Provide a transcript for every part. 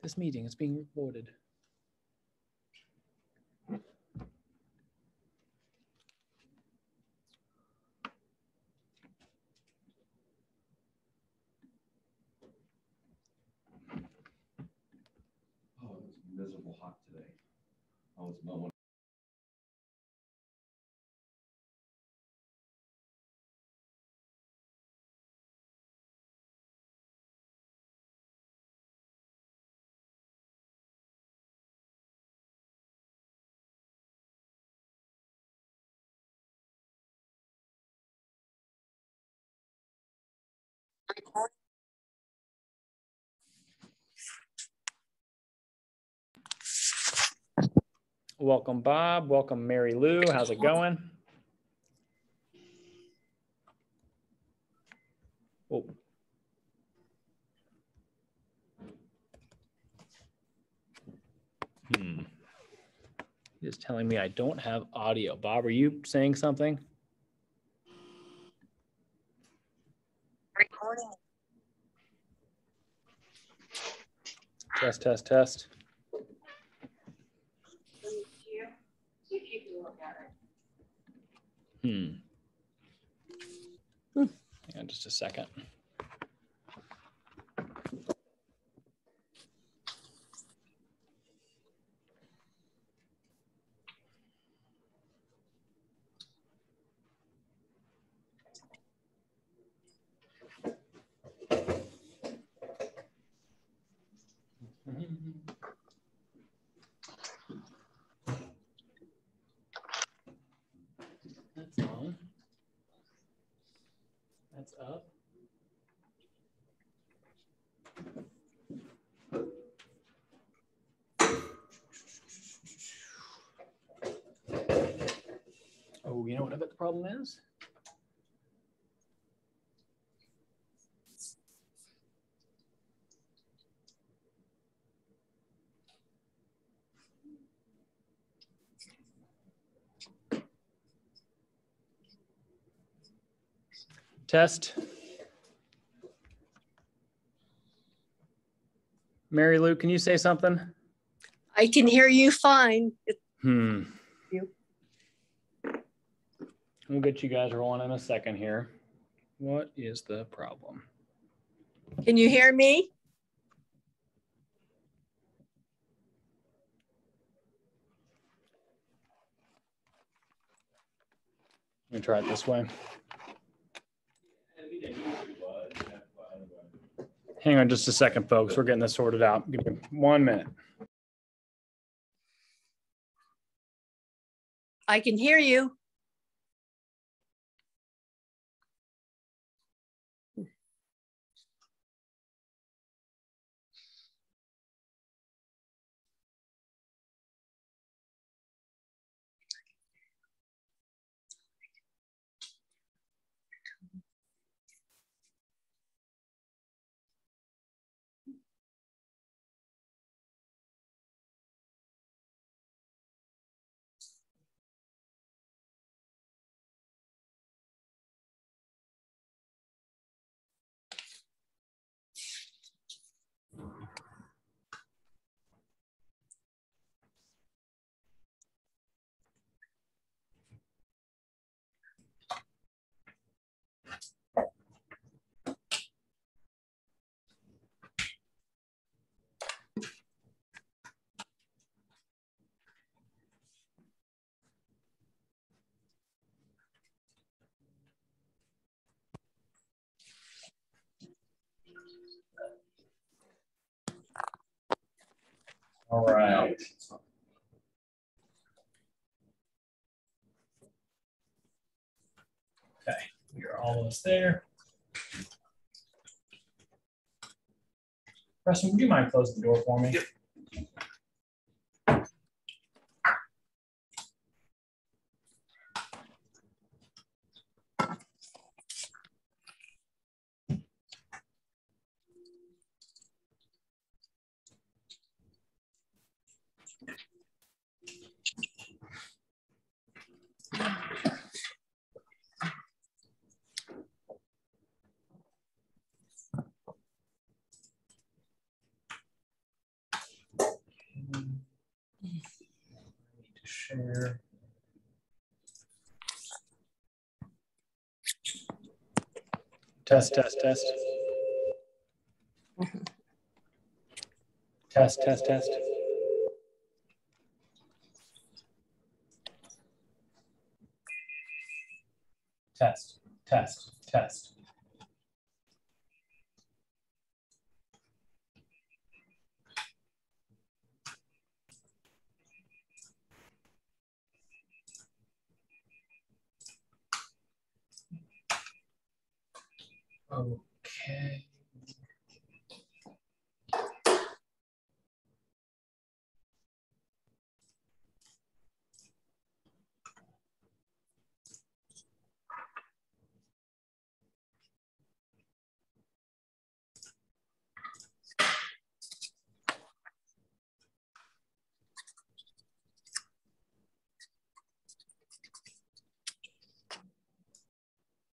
This meeting is being recorded. Oh, it was miserable hot today. I was mowing. Welcome, Bob. Welcome, Mary Lou. How's it going? Oh. He's telling me I don't have audio. Bob, are you saying something? Recording. Test, test, test. Hang on just a second. That's on. That's up. Oh, you know what I bet the problem is? Test. Mary Lou, can you say something? I can hear you fine. We'll get you guys rolling in a second here. What is the problem? Can you hear me? Let me try it this way. Hang on just a second, folks. We're getting this sorted out. Give me 1 minute. I can hear you. All right. Okay, you're almost there. Preston, would you mind closing the door for me? Yep. share. Test, test, test. Test, test, test. Test, test, test. Okay.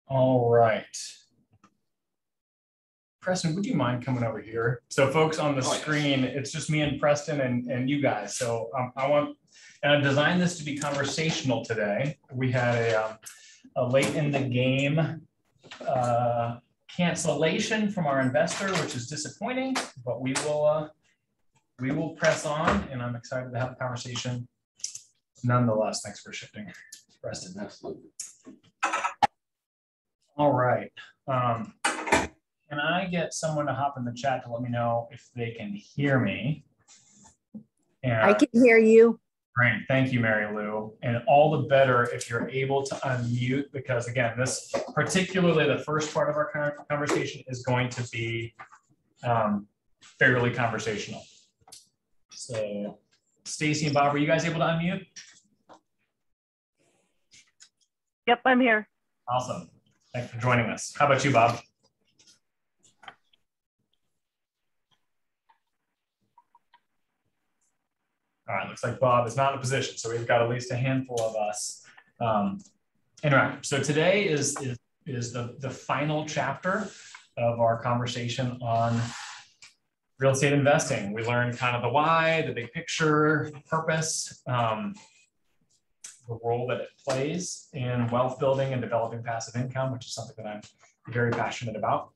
All right. Preston, would you mind coming over here? So folks on the screen, it's just me and Preston and you guys. So I designed this to be conversational today. We had a late in the game cancellation from our investor, which is disappointing, but we will press on, and I'm excited to have a conversation. Nonetheless, thanks for shifting, Preston. Absolutely. All right. Can I get someone to hop in the chat to let me know if they can hear me? And I can hear you. great, thank you, Mary Lou. And all the better if you're able to unmute, because again, this particularly the first part of our conversation is going to be fairly conversational. So Stacy and Bob, are you guys able to unmute? Yep, I'm here. Awesome. Thanks for joining us. How about you, Bob? All right, looks like Bob is not in a position, so we've got at least a handful of us interacting. So today is the final chapter of our conversation on real estate investing. We learned kind of the why, the big picture, the purpose, the role that it plays in wealth building and developing passive income, which is something that I'm very passionate about.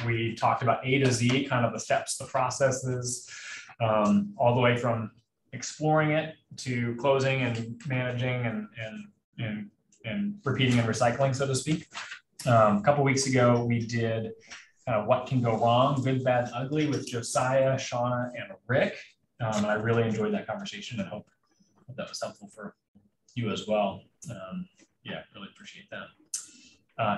We talked about A to Z, kind of the steps, the processes, all the way from exploring it to closing and managing and repeating and recycling, so to speak. A couple weeks ago, we did what can go wrong, good, bad, ugly with Josiah, Shauna, and Rick. And I really enjoyed that conversation and hope that was helpful for you as well. Yeah, really appreciate that.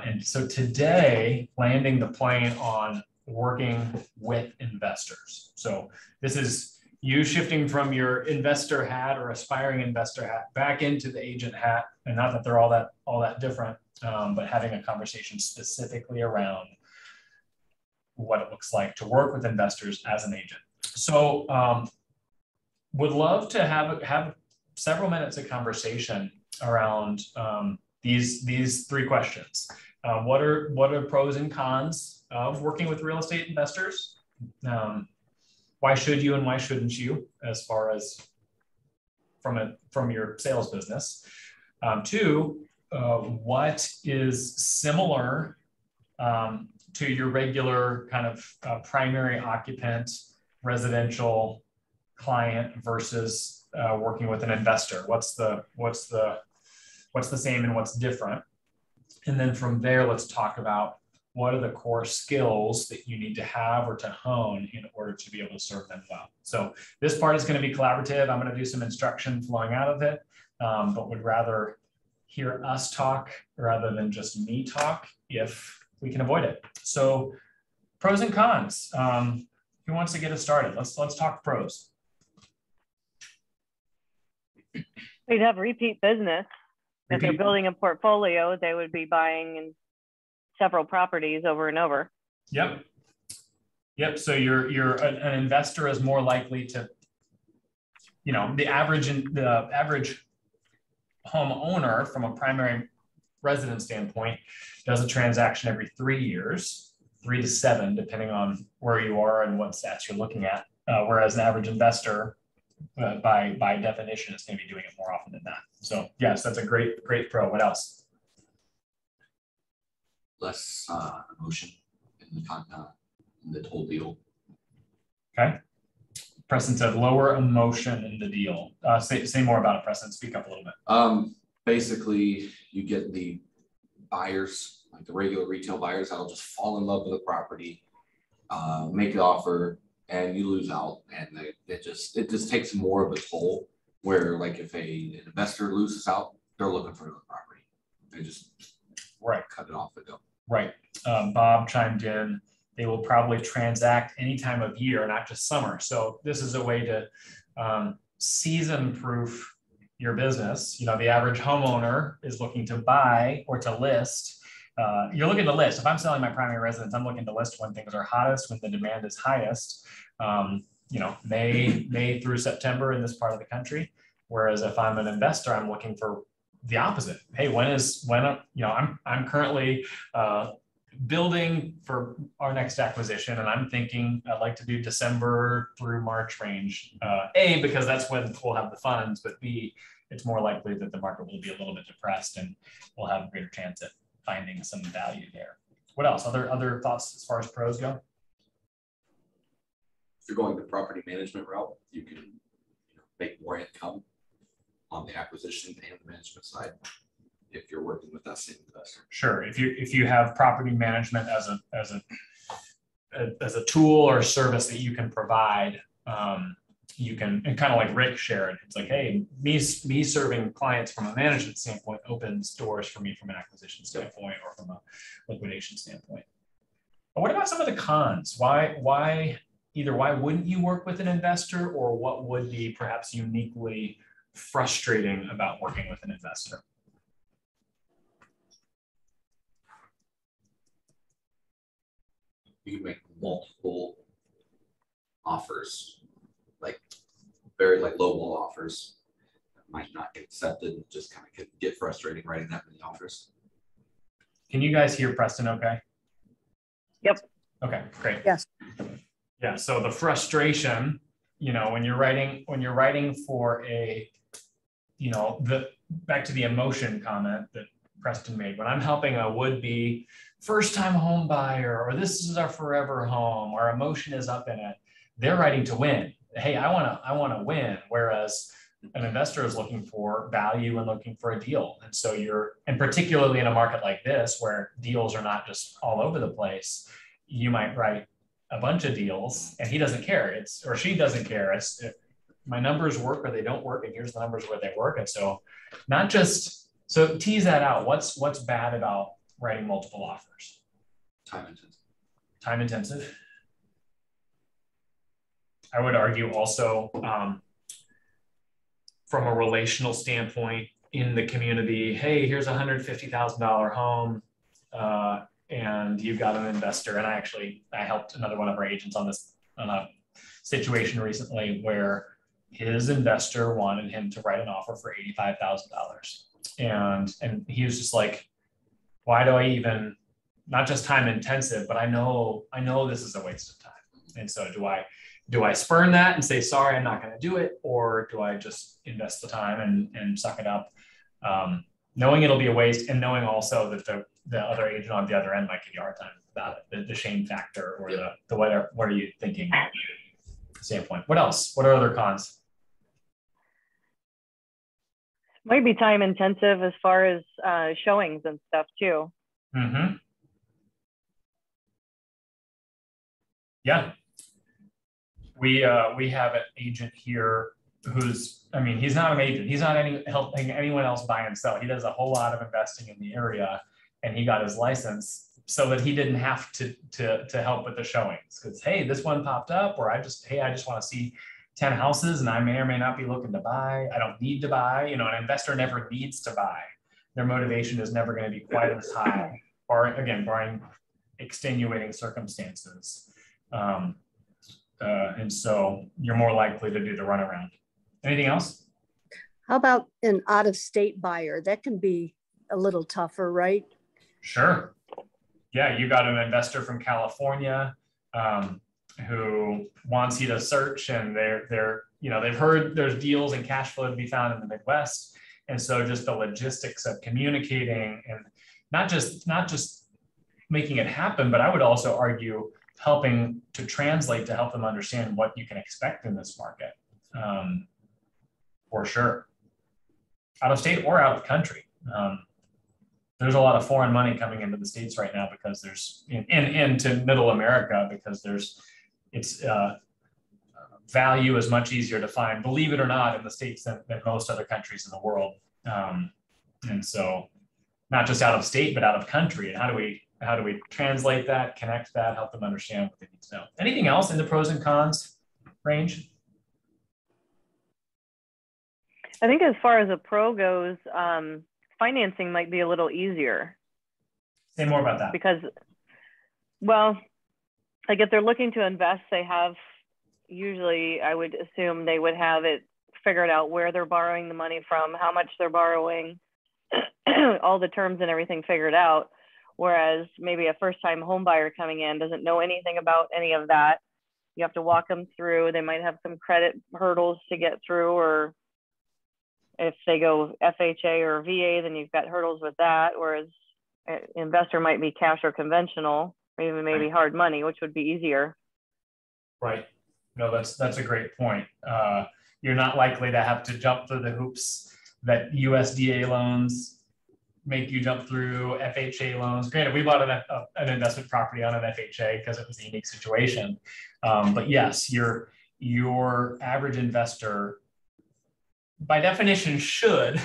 And so today, landing the plane on working with investors. So this is you shifting from your investor hat or aspiring investor hat back into the agent hat, and not that they're all that different, but having a conversation specifically around what it looks like to work with investors as an agent. So would love to have several minutes of conversation around these three questions. What are pros and cons of working with real estate investors? Why should you and why shouldn't you, as far as from your sales business? Two, what is similar to your regular kind of primary occupant residential client versus working with an investor? What's the same and what's different? And then from there, let's talk about what are the core skills that you need to have or to hone in order to be able to serve them well. So this part is going to be collaborative. I'm going to do some instruction flowing out of it, but would rather hear us talk rather than just me talk if we can avoid it. So pros and cons. Who wants to get us started? Let's talk pros. We'd have repeat business. If they're building a portfolio, they would be buying several properties over and over. Yep. So an investor is more likely to, the average homeowner from a primary residence standpoint does a transaction every 3 years, 3 to 7, depending on where you are and what stats you're looking at. Whereas an average investor by definition, it's going to be doing it more often than not. So yes, that's a great pro. What else? Less emotion in the whole deal. Okay. Preston said lower emotion in the deal. Say more about it, Preston. Speak up a little bit. Basically, you get the buyers, like the regular retail buyers, that'll just fall in love with the property, make an offer, and you lose out. And it just takes more of a toll. Where like if an investor loses out, they're looking for another property. They just cut it off and go. Right. Bob chimed in. They will probably transact any time of year, not just summer. So this is a way to season proof your business. You know, the average homeowner is looking to buy or to list. You're looking to list. If I'm selling my primary residence, I'm looking to list when things are hottest, when the demand is highest. You know, May through September in this part of the country. Whereas if I'm an investor, I'm looking for the opposite. Hey, I'm currently building for our next acquisition, and I'm thinking I'd like to do December through March range. A, because that's when we'll have the funds, but B, it's more likely that the market will be a little bit depressed and we'll have a greater chance at finding some value there. What else? Other thoughts as far as pros go? If you're going the property management route, you can make more income on the acquisition and the management side if you're working with that same investor. Sure. If you have property management as a tool or service that you can provide, you can, and kind of like Rick shared, it's like, hey, me serving clients from a management standpoint opens doors for me from an acquisition standpoint or from a liquidation standpoint. But what about some of the cons? Why wouldn't you work with an investor, or what would be perhaps uniquely frustrating about working with an investor? You can make multiple offers, like very lowball offers that might not get accepted, and just kind of get frustrating writing that many offers. Can you guys hear Preston okay? Yep. Okay, great. Yes. Yeah, so the frustration, when you're writing for a, back to the emotion comment that Preston made, when I'm helping a would-be first-time home buyer, or this is our forever home, our emotion is up in it, they're writing to win. Hey, I want to win. Whereas an investor is looking for value and looking for a deal. And so and particularly in a market like this, where deals are not just all over the place, you might write a bunch of deals and he doesn't care. Or she doesn't care. My numbers work or they don't work, and here's the numbers where they work. And so so tease that out. What's bad about writing multiple offers? Time intensive. I would argue also from a relational standpoint in the community, hey, here's a $150,000 home and you've got an investor. And I helped another one of our agents on a situation recently where his investor wanted him to write an offer for $85,000. And he was just like, why do I even, not just time intensive, but I know this is a waste of time. And so do I spurn that and say, sorry, I'm not going to do it? Or do I just invest the time and suck it up? Knowing it'll be a waste, and knowing also that the other agent on the other end might give you a hard time about it, the shame factor or the what are you thinking standpoint. What else? What are other cons? Might be time intensive as far as showings and stuff too. Mm-hmm. Yeah. We have an agent here he's not an agent. He's not helping anyone else buy and sell. He does a whole lot of investing in the area, and he got his license so that he didn't have to help with the showings. Because hey, this one popped up, or I just want to see 10 houses and I may or may not be looking to buy. I don't need to buy. An investor never needs to buy. Their motivation is never going to be quite as high, barring extenuating circumstances. And so you're more likely to do the runaround. Anything else? How about an out-of-state buyer? That can be a little tougher, right? Sure. Yeah, you got an investor from California who wants you to search, and they're they've heard there's deals and cash flow to be found in the Midwest. And so just the logistics of communicating and not just making it happen, but I would also argue helping to translate to help them understand what you can expect in this market, for sure, out of state or out of country. There's a lot of foreign money coming into the States right now because there's into middle America because it's value is much easier to find, believe it or not, in the States than most other countries in the world. And so not just out of state, but out of country. And how do we translate that, connect that, help them understand what they need to know? Anything else in the pros and cons range? I think as far as a pro goes, financing might be a little easier. Say more about that. Because, well, like if they're looking to invest, they have, usually I would assume they would have it figured out where they're borrowing the money from, how much they're borrowing, all the terms and everything figured out. Whereas maybe a first-time home buyer coming in doesn't know anything about any of that. You have to walk them through. They might have some credit hurdles to get through, or if they go FHA or VA, then you've got hurdles with that. Whereas an investor might be cash or conventional, or even maybe hard money, which would be easier. Right. No, that's a great point. You're not likely to have to jump through the hoops that USDA loans make you jump through, FHA loans. Granted, we bought an investment property on an FHA because it was a unique situation. But yes, your average investor, by definition, should,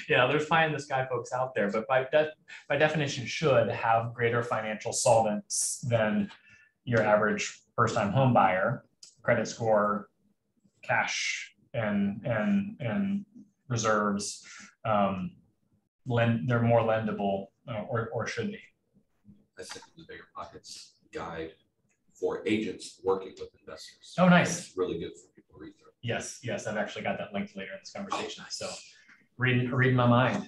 there's pie in the sky folks out there, but by definition should have greater financial solvents than your average first-time home buyer. Credit score, cash, and reserves. They're more lendable, or should be. I sent the Bigger Pockets guide for agents working with investors. Oh, nice. It's really good for people to read through. Yes, I've actually got that linked later in this conversation. So reading my mind.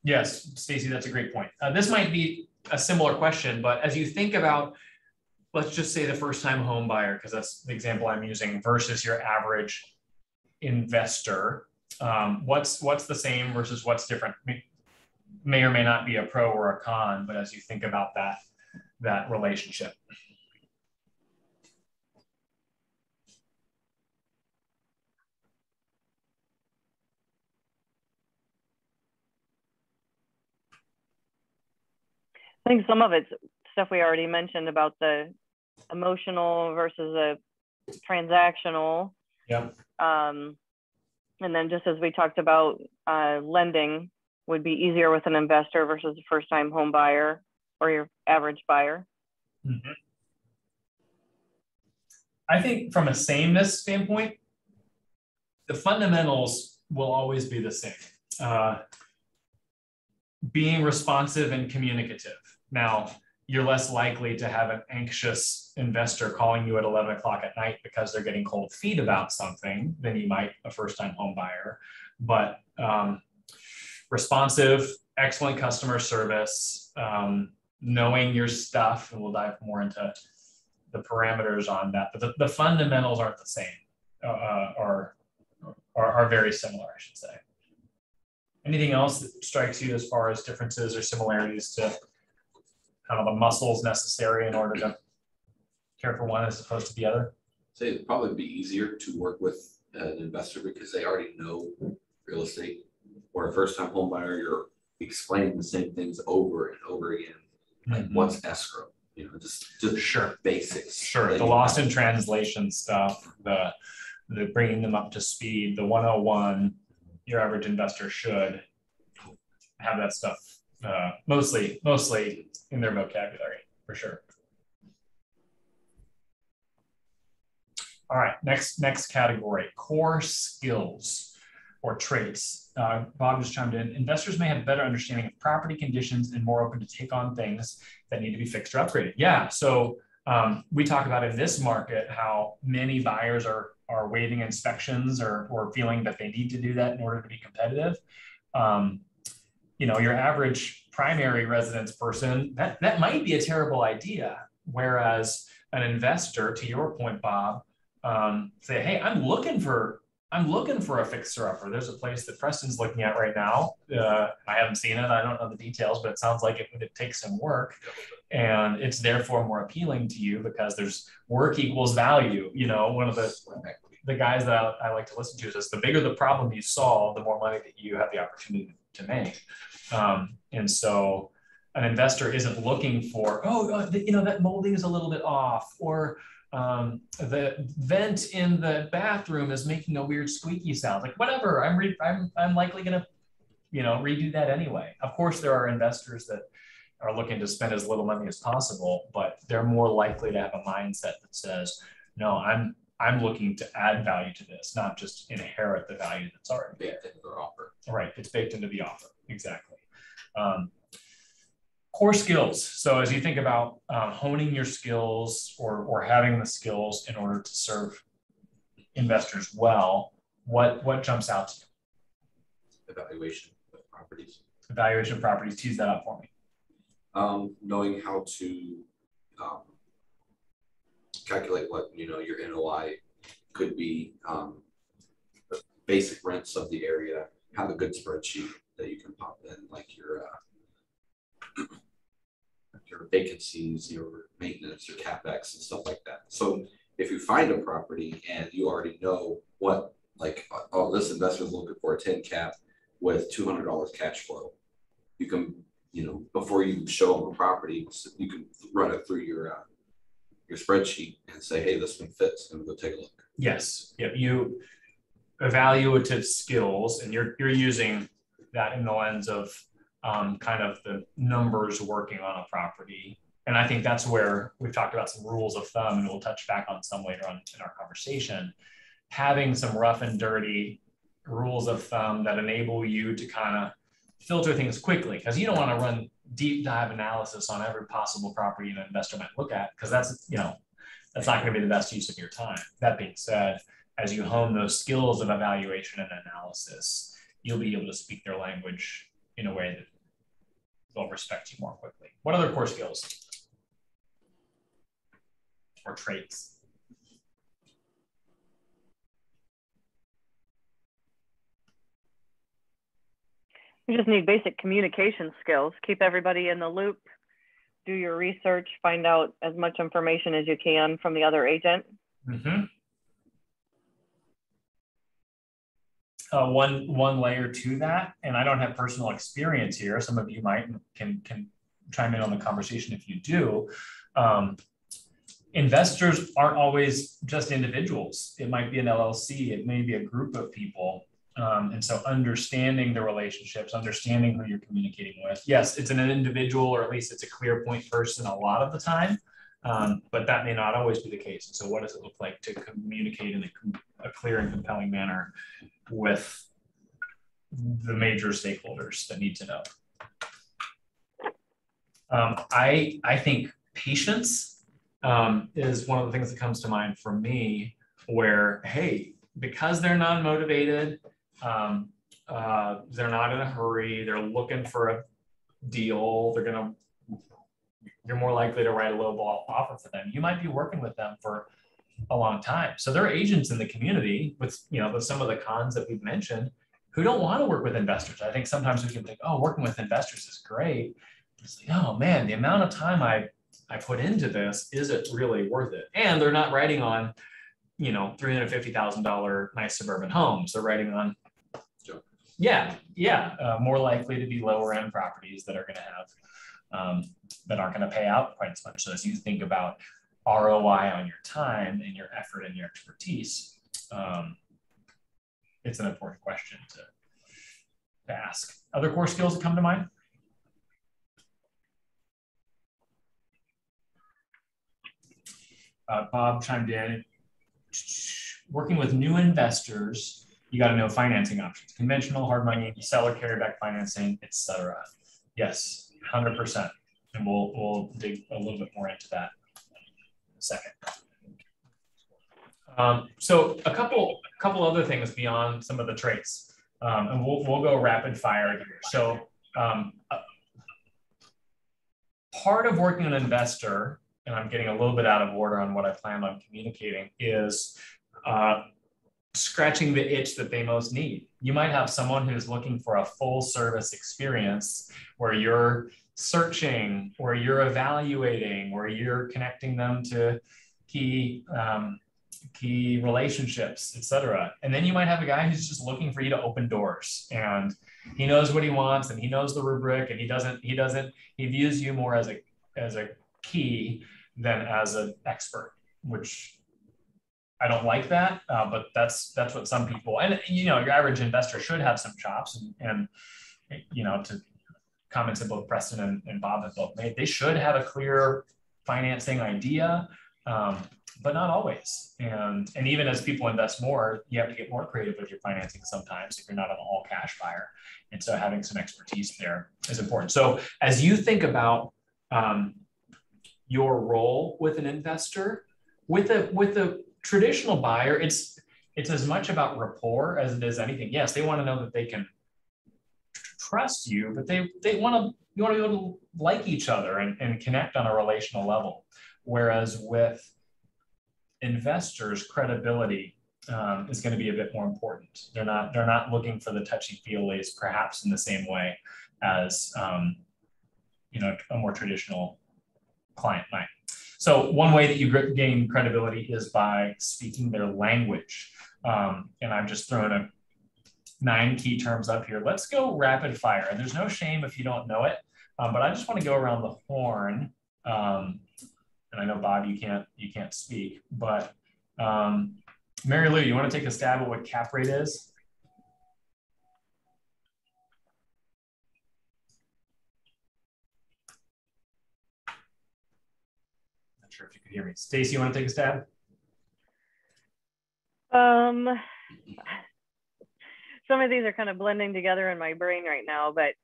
Yes, Stacy, that's a great point. This might be a similar question, but as you think about, let's just say the first-time home buyer, because that's the example I'm using, versus your average investor, what's the same versus what's different? May or may not be a pro or a con, but as you think about that relationship. I think some of it's stuff we already mentioned about the emotional versus the transactional. Yeah. And then just as we talked about, lending would be easier with an investor versus a first-time home buyer or your average buyer. Mm-hmm. I think from a sameness standpoint, the fundamentals will always be the same. Being responsive and communicative. Now, you're less likely to have an anxious investor calling you at 11 o'clock at night because they're getting cold feet about something than you might a first-time home buyer. But responsive, excellent customer service, knowing your stuff, and we'll dive more into the parameters on that. But the fundamentals aren't the same, are very similar, I should say. Anything else that strikes you as far as differences or similarities to kind of the muscles necessary in order to care for one as opposed to the other? Say it'd probably be easier to work with an investor because they already know real estate. Or a first-time home buyer, you're explaining the same things over and over again. Like what's escrow? Just sure, basics. Sure, the lost in translation stuff, the bringing them up to speed, the 101. Your average investor should have that stuff mostly in their vocabulary, for sure. All right, next category, core skills or traits. Bob just chimed in. Investors may have a better understanding of property conditions and more open to take on things that need to be fixed or upgraded. Yeah, so we talk about in this market how many buyers are waiving inspections or feeling that they need to do that in order to be competitive. Your average primary residence person, that might be a terrible idea. Whereas an investor, to your point, Bob, say, hey, I'm looking for a fixer upper. There's a place that Preston's looking at right now. I haven't seen it. I don't know the details, but it sounds like it would take some work, and it's therefore more appealing to you because there's work equals value. You know, one of the guys that I like to listen to says the bigger the problem you solve, the more money that you have the opportunity to make. And so an investor isn't looking for, that molding is a little bit off, or the vent in the bathroom is making a weird squeaky sound. Like, whatever, I'm likely going to, redo that anyway. Of course, there are investors that are looking to spend as little money as possible, but they're more likely to have a mindset that says, no, I'm looking to add value to this, not just inherit the value that's already baked into their offer. Right, it's baked into the offer, exactly. Core skills. So as you think about honing your skills or having the skills in order to serve investors well, what jumps out to you? Evaluation of properties. Evaluation of properties. Tease that up for me. Knowing how to calculate what your NOI could be, the basic rents of the area, have a good spreadsheet that you can pop in, like your vacancies, your maintenance, your capex, and stuff like that. So if you find a property and you already know what, like, this investor is looking for a 10 cap with $200 cash flow, you can, before you show them a property, you can run it through your spreadsheet and say, hey, this one fits, and go take a look. Yes. Yep. You evaluative skills, and you're using that in the lens of kind of the numbers working on a property. And I think that's where we've talked about some rules of thumb, and we'll touch back on some later on in our conversation. Having some rough and dirty rules of thumb that enable you to kind of filter things quickly, because you don't want to run deep dive analysis on every possible property an investor might look at, because that's not going to be the best use of your time. That being said, as you hone those skills of evaluation and analysis, you'll be able to speak their language in a way that they'll respect you more quickly. What other core skills or traits? You just need basic communication skills. Keep everybody in the loop. Do your research. Find out as much information as you can from the other agent. Mm-hmm. One layer to that, and I don't have personal experience here. Some of you might can chime in on the conversation if you do. Investors aren't always just individuals. It might be an LLC. It may be a group of people. And so understanding the relationships, understanding who you're communicating with. Yes, it's an individual, or at least it's a clear point person a lot of the time, but that may not always be the case. And so what does it look like to communicate in a clear and compelling manner with the major stakeholders that need to know? I think patience is one of the things that comes to mind for me, where, hey, because they're non-motivated, they're not in a hurry, they're looking for a deal, you're more likely to write a low ball offer for them. You might be working with them for a long time. So there are agents in the community with some of the cons that we've mentioned who don't want to work with investors. I think sometimes we can think, oh, working with investors is great. It's like, oh man, the amount of time I put into this, is it really worth it? And they're not writing on, $350,000 nice suburban homes. They're writing on, more likely to be lower end properties that are going to have, that aren't going to pay out quite as much. So as you think about ROI on your time and your effort and your expertise, it's an important question to ask. Other core skills that come to mind? Bob chimed in. Working with new investors, you got to know financing options: conventional, hard money, seller carryback financing, etc. Yes, 100%. And we'll dig a little bit more into that in a second. So a couple other things beyond some of the traits, and we'll go rapid fire here. So part of working with an investor and I'm getting a little bit out of order on what I planned on communicating, is scratching the itch that they most need. You might have someone who's looking for a full service experience where you're searching, where you're evaluating, where you're connecting them to key relationships, etc. And then you might have a guy who's just looking for you to open doors, and he knows what he wants, and he knows the rubric, and he views you more as a key than as an expert, which I don't like that, but that's what some people, and your average investor should have some chops, and to comments that both Preston and Bob have both made, they should have a clear financing idea, but not always. And even as people invest more, you have to get more creative with your financing sometimes if you're not an all cash buyer. And so having some expertise there is important. So as you think about your role with an investor, with a traditional buyer, it's as much about rapport as it is anything. Yes, they want to know that they can trust you, but you want to be able to like each other and connect on a relational level. Whereas with investors, credibility is going to be a bit more important. They're not looking for the touchy-feelies perhaps in the same way as a more traditional client might. So one way that you gain credibility is by speaking their language. And I've just thrown 9 key terms up here. Let's go rapid fire. And there's no shame if you don't know it, but I just want to go around the horn. And I know, Bob, you can't speak, but Mary Lou, you want to take a stab at what cap rate is? Not sure if you could hear me. Stacy, you want to take a stab? Some of these are kind of blending together in my brain right now, but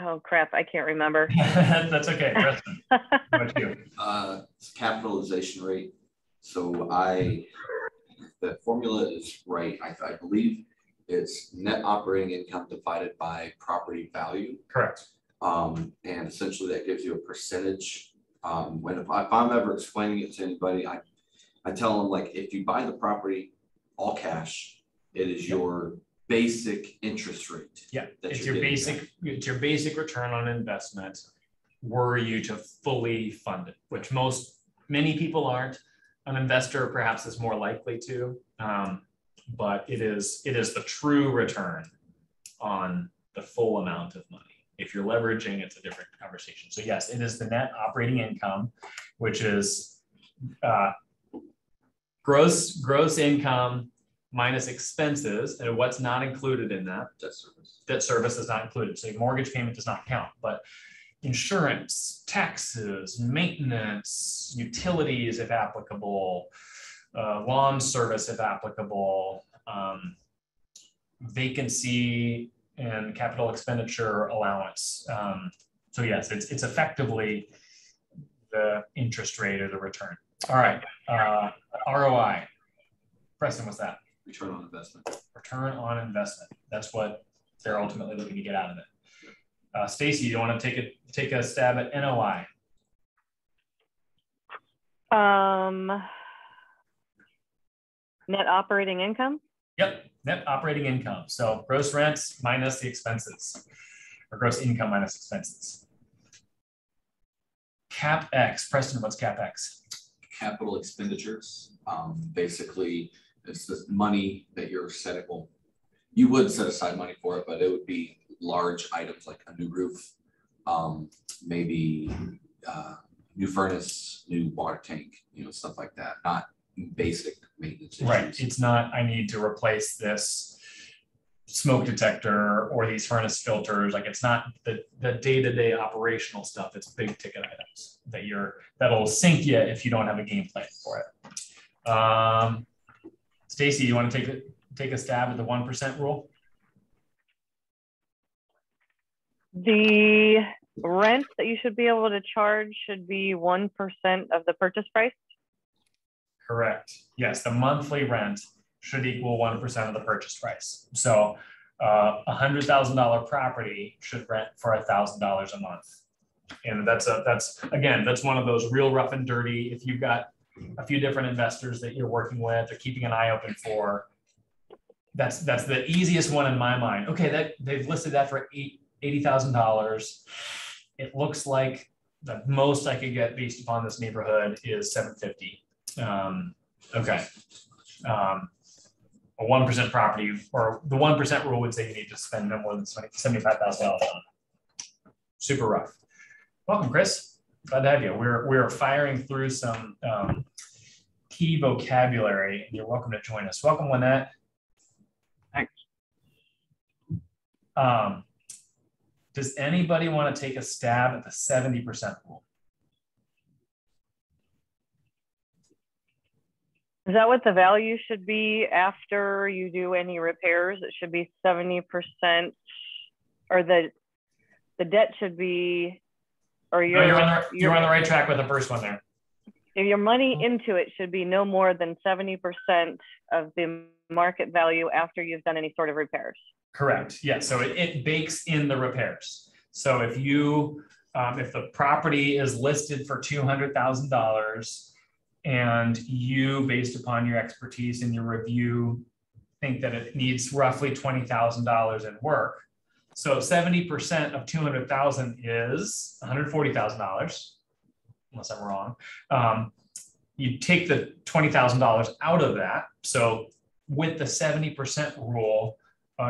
oh crap, I can't remember. That's okay. Preston, what about you? It's capitalization rate. So the formula is right. I believe it's net operating income divided by property value. Correct. And essentially that gives you a percentage. If I'm ever explaining it to anybody, I tell them, like, if you buy the property all cash, it is your basic interest rate. Yeah, it's your basic return on investment were you to fully fund it, which many people aren't. An investor perhaps is more likely to, but it is the true return on the full amount of money. If you're leveraging, it's a different conversation. So yes, it is the net operating income, which is gross income minus expenses, and what's not included in that. Debt service is not included. So your mortgage payment does not count, but insurance, taxes, maintenance, utilities if applicable, lawn service if applicable, vacancy and capital expenditure allowance. So yes, it's effectively the interest rate or the return. All right, ROI. Preston, what's that? Return on investment. Return on investment. That's what they're ultimately looking to get out of it. Stacy, you want to take a stab at NOI? Net operating income? Yep, net operating income. So gross rents minus the expenses, or gross income minus expenses. CapEx. Preston, what's CapEx? Capital expenditures. Basically, it's the money that you're setting. Well, you would set aside money for it, but it would be large items like a new roof, maybe new furnace, new water tank, stuff like that. Not basic maintenance issues. Right. It's not, I need to replace this smoke detector or these furnace filters. Like, it's not the day-to-day operational stuff. It's big ticket items that'll sink you if you don't have a game plan for it. Stacy, you want to take a stab at the 1% rule? The rent that you should be able to charge should be 1% of the purchase price. Correct. Yes, the monthly rent should equal 1% of the purchase price. So $100,000 property should rent for $1,000 a month. And that's one of those real rough and dirty. If you've got a few different investors that you're working with or keeping an eye open for, that's the easiest one in my mind. Okay, they've listed that for $80,000. It looks like the most I could get based upon this neighborhood is $750,000. Okay. A 1% property, or the 1% rule would say you need to spend no more than $75,000 on it. Super rough. Welcome, Chris. Glad to have you. We're firing through some key vocabulary, and you're welcome to join us. Welcome, Lynette. Thanks. Does anybody want to take a stab at the 70% rule? Is that what the value should be after you do any repairs? It should be 70%, or the debt should be, or you're on the right track with the first one there. If your money into it should be no more than 70% of the market value after you've done any sort of repairs. Correct. Yeah. So it bakes in the repairs. So if you, if the property is listed for $200,000 and you, based upon your expertise and your review, think that it needs roughly $20,000 in work. So 70% of 200,000 is $140,000, unless I'm wrong. You take the $20,000 out of that. So with the 70% rule,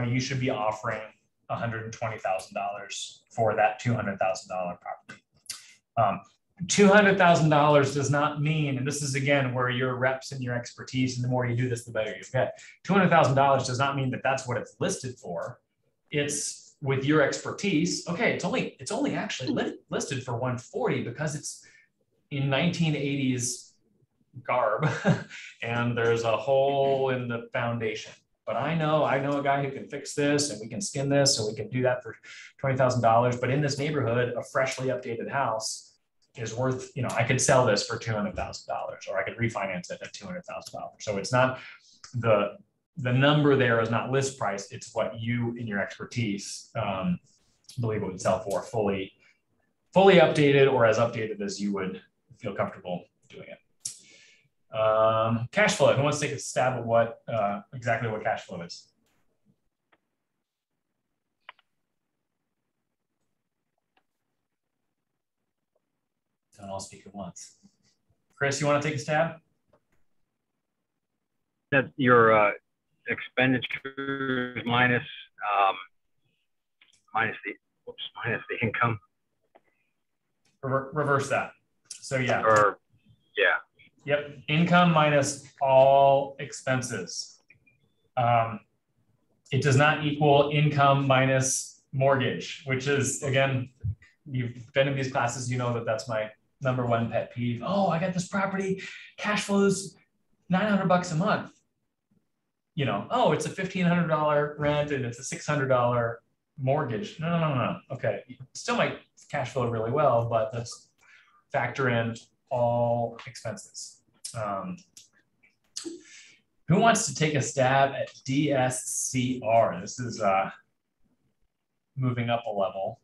you should be offering $120,000 for that $200,000 property. $200,000 does not mean, and this is again where your reps and your expertise, and the more you do this, the better you get. $200,000 does not mean that that's what it's listed for. It's with your expertise. Okay, it's only actually listed for 140 because it's in 1980s garb, and there's a hole in the foundation. But I know a guy who can fix this, and we can skin this, and we can do that for $20,000. But in this neighborhood, a freshly updated house is worth, I could sell this for $200,000, or I could refinance it at $200,000. So it's not the number there is not list price. It's what you, in your expertise, believe it would sell for, fully updated, or as updated as you would feel comfortable doing it. Cash flow. Who wants to take a stab at what exactly what cash flow is? Don't all speak at once. Chris, you want to take a stab? That your expenditures minus the income. Reverse that. So yeah. Or yeah. Yep. Income minus all expenses. It does not equal income minus mortgage, which is, again, you've been in these classes, you know that that's my #1 pet peeve. Oh, I got this property, cash flows $900 a month. Oh, it's a $1,500 rent and it's a $600 mortgage. No. Okay, still might cash flow really well, but let's factor in all expenses. Who wants to take a stab at DSCR? This is moving up a level,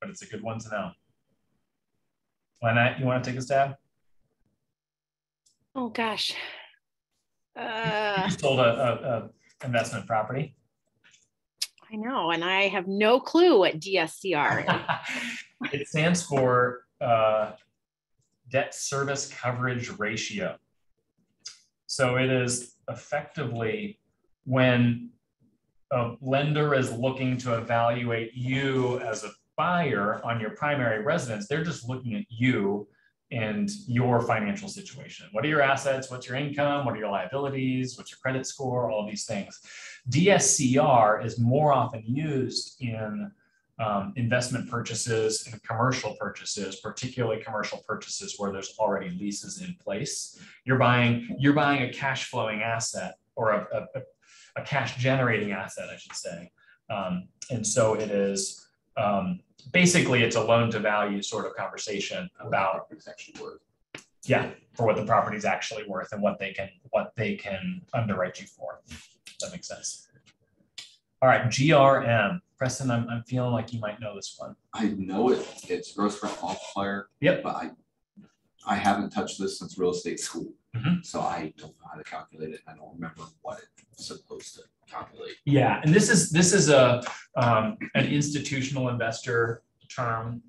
but it's a good one to know. Lynette, you want to take a stab? Oh gosh. You sold a investment property. I know, and I have no clue what DSCR is. It stands for debt service coverage ratio. So it is effectively when a lender is looking to evaluate you as a buyer on your primary residence, they're just looking at you and your financial situation. What are your assets? What's your income? What are your liabilities? What's your credit score? All of these things. DSCR is more often used in investment purchases and commercial purchases, particularly commercial purchases where there's already leases in place. You're buying a cash flowing asset, or a cash generating asset, I should say. And so it is basically it's a loan to value sort of conversation about it's actually worth. Yeah, for what the property is actually worth and what they can underwrite you for. That makes sense. All right, GRM. Preston, I'm feeling like you might know this one. I know it. It's gross rent multiplier. Yep. But I haven't touched this since real estate school. Mhm. So I don't know how to calculate it. I don't remember what it's supposed to calculate. Yeah, and this is a an institutional investor term.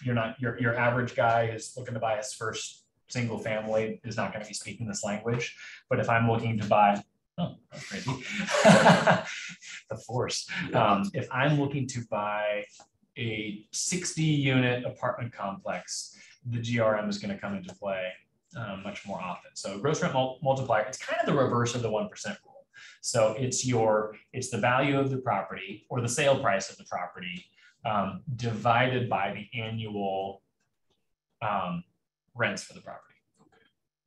Your average guy is looking to buy his first single family is not going to be speaking this language. But if I'm looking to buy, oh, that's crazy, the force. If I'm looking to buy a 60-unit apartment complex, the GRM is going to come into play much more often. So gross rent multiplier, it's kind of the reverse of the 1% rule. So it's the value of the property or the sale price of the property divided by the annual rents for the property.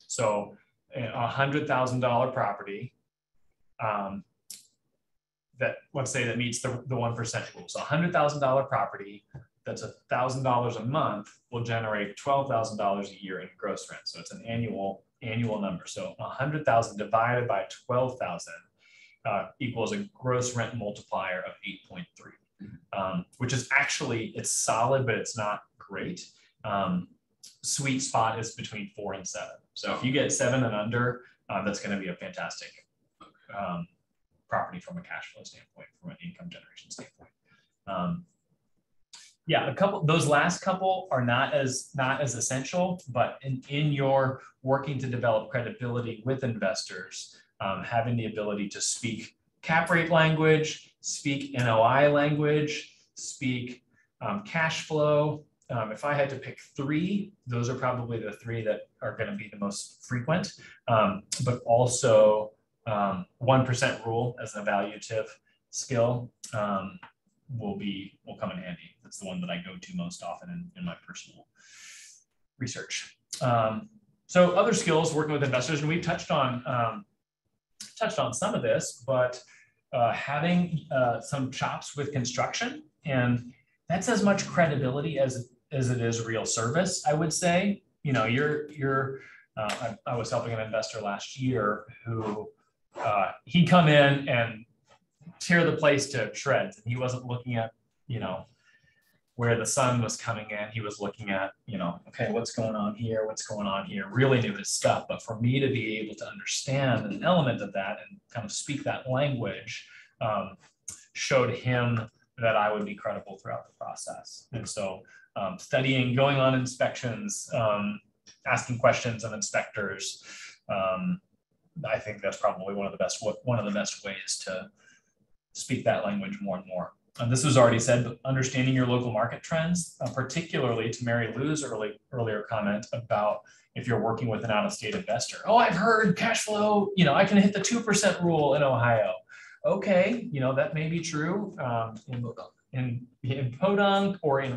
So a $100,000 property that, let's say, that meets the 1% rule. So $100,000 property that's $1,000 a month will generate $12,000 a year in gross rent. So it's an annual number. So 100,000 divided by 12,000 equals a gross rent multiplier of 8.3, which is actually, it's solid, but it's not great. Sweet spot is between 4 and 7. So if you get 7 and under, that's going to be a fantastic property from a cash flow standpoint, from an income generation standpoint. Yeah, those last couple are not as essential, but in your working to develop credibility with investors, having the ability to speak cap rate language, speak NOI language, speak cash flow. If I had to pick 3, those are probably the 3 that are going to be the most frequent, but also 1% rule as an evaluative skill will come in handy. That's the one that I go to most often in my personal research. So other skills working with investors, and we've touched on some of this, but having some chops with construction, and that's as much credibility as it is real service, I would say. You know, I was helping an investor last year who he'd come in and tear the place to shreds, and he wasn't looking at, you know, where the sun was coming in. He was looking at, you know, okay, what's going on here? What's going on here? Really knew his stuff. But for me to be able to understand an element of that and kind of speak that language showed him that I would be credible throughout the process. And so studying, going on inspections, asking questions of inspectors, I think that's probably one of the best ways to speak that language more and more. This was already said, but understanding your local market trends, particularly to Mary Lou's earlier comment about if you're working with an out-of-state investor. Oh, I've heard cash flow, you know, I can hit the 2% rule in Ohio. Okay, you know, that may be true in Podunk or in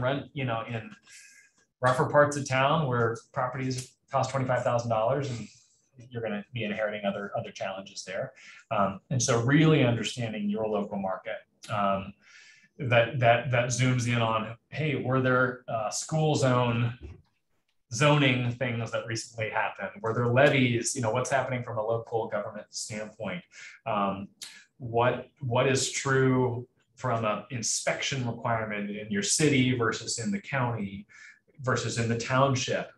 rougher parts of town where properties cost $25,000 and you're going to be inheriting other challenges there. And so really understanding your local market. That zooms in on, hey, were there school zoning things that recently happened? Were there levies? You know, what's happening from a local government standpoint? What is true from an inspection requirement in your city versus in the county versus in the township?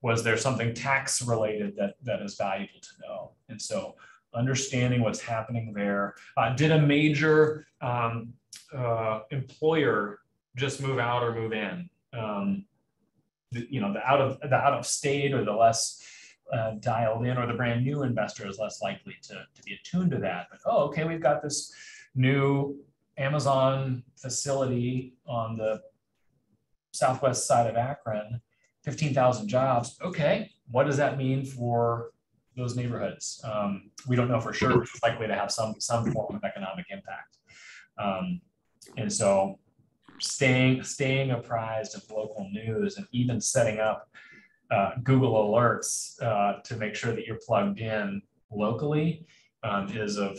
Was there something tax related that is valuable to know? And so understanding what's happening there. Did a major employer just move out or move in? You know, the out of state or the less dialed in, or the brand new investor is less likely to be attuned to that. But oh, okay, we've got this new Amazon facility on the southwest side of Akron, 15,000 jobs. Okay, what does that mean for those neighborhoods? We don't know for sure. It's likely to have some form of economic impact. And so staying apprised of local news and even setting up Google alerts to make sure that you're plugged in locally is of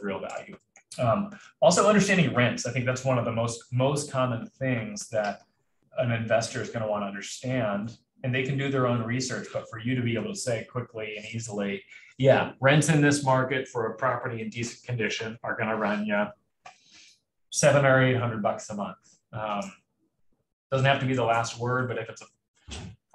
real value. Also understanding rents. I think that's one of the most common things that an investor is going to want to understand and they can do their own research, but for you to be able to say quickly and easily, yeah, rents in this market for a property in decent condition are going to run you $700 or $800 a month. Doesn't have to be the last word, but if it's a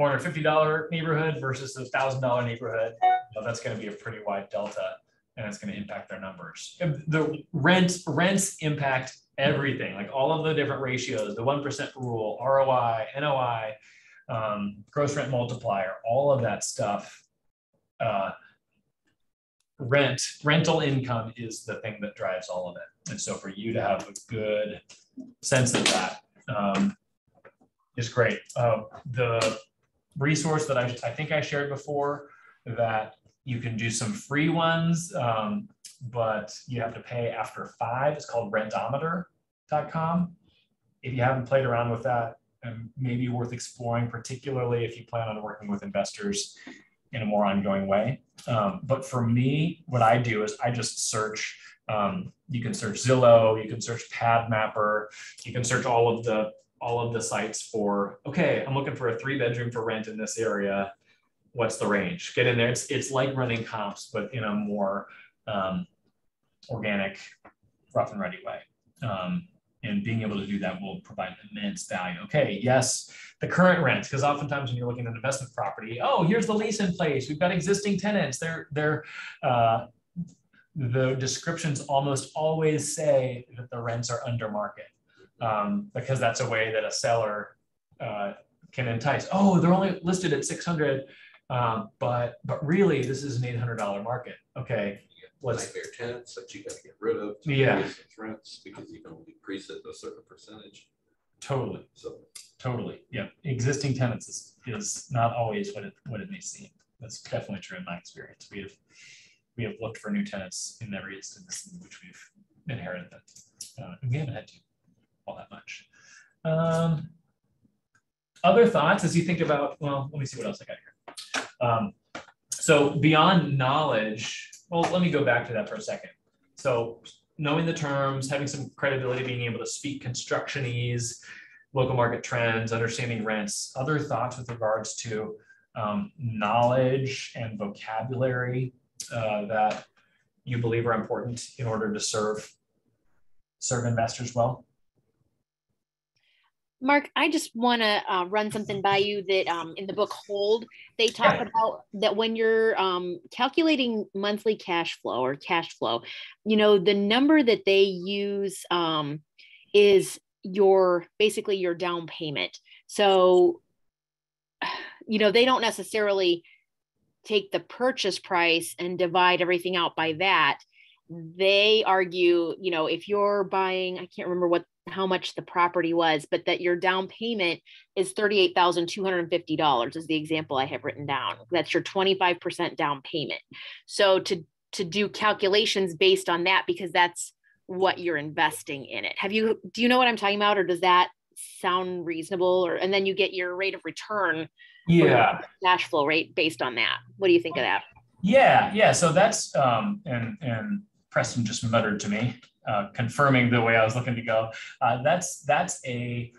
$450 neighborhood versus a $1,000 neighborhood, that's going to be a pretty wide delta, and it's going to impact their numbers. The rents impact everything, like all of the different ratios, the 1% rule, ROI, NOI, gross rent multiplier, all of that stuff. Rental income is the thing that drives all of it. And so for you to have a good sense of that is great. The resource that I think I shared before, that you can do some free ones, but you have to pay after 5. It's called rentometer.com. If you haven't played around with that, maybe worth exploring, particularly if you plan on working with investors in a more ongoing way. But for me, what I do is I just search. You can search Zillow, you can search PadMapper, you can search all of the sites for, okay, I'm looking for a 3-bedroom for rent in this area. What's the range? Get in there. It's like running comps, but in a more organic, rough and ready way. And being able to do that will provide immense value. Okay, yes, the current rent, because oftentimes when you're looking at an investment property, oh, here's the lease in place. We've got existing tenants. The descriptions almost always say that the rents are under market, because that's a way that a seller can entice. Oh, they're only listed at 600, but really this is an $800 market. Okay. Nightmare tenants that you got to get rid of to Yeah. raise those rents because you can only increase it a certain percentage. Totally. So Totally. Yeah. Existing tenants is not always what it may seem. That's definitely true in my experience. We have looked for new tenants in every instance in which we've inherited them. And we haven't had to all that much. Other thoughts as you think about, well, let me see what else I got here. So beyond knowledge, well, let me go back to that for a second. So knowing the terms, having some credibility, being able to speak constructionese, local market trends, understanding rents, other thoughts with regards to knowledge and vocabulary that you believe are important in order to serve investors well? Mark, I just want to run something by you that in the book Hold, they talk about that when you're calculating monthly cash flow or cash flow, the number that they use is basically your down payment. So, they don't necessarily take the purchase price and divide everything out by that. They argue, if you're buying, I can't remember how much the property was, but that your down payment is $38,250 is the example I have written down. That's your 25% down payment. So to do calculations based on that, because that's what you're investing in it. Do you know what I'm talking about, or does that sound reasonable? And then you get your rate of return, cash flow rate based on that. What do you think of that? Yeah. So that's and Preston just muttered to me, confirming the way I was looking to go. That's a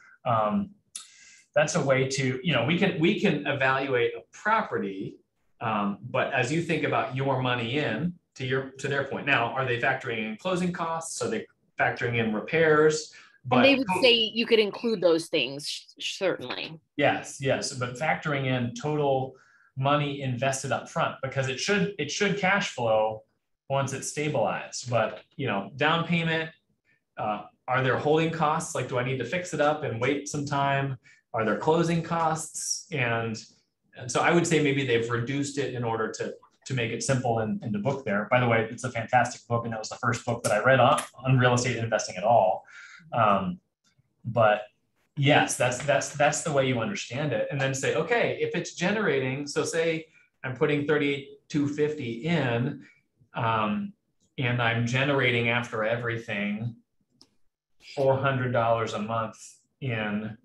way to, we can evaluate a property, but as you think about your money in to their point, now are they factoring in closing costs? Are they factoring in repairs? But and they would say you could include those things, certainly. Yes, but factoring in total money invested up front, because it should cash flow once it's stabilized. But down payment, are there holding costs? Like, do I need to fix it up and wait some time? Are there closing costs? And so I would say maybe they've reduced it in order to make it simple in the book there. By the way, it's a fantastic book, and that was the first book that I read on real estate investing at all. But yes, that's the way you understand it. And then say, okay, if it's generating, so say I'm putting $38,250 in, and I'm generating after everything $400 a month in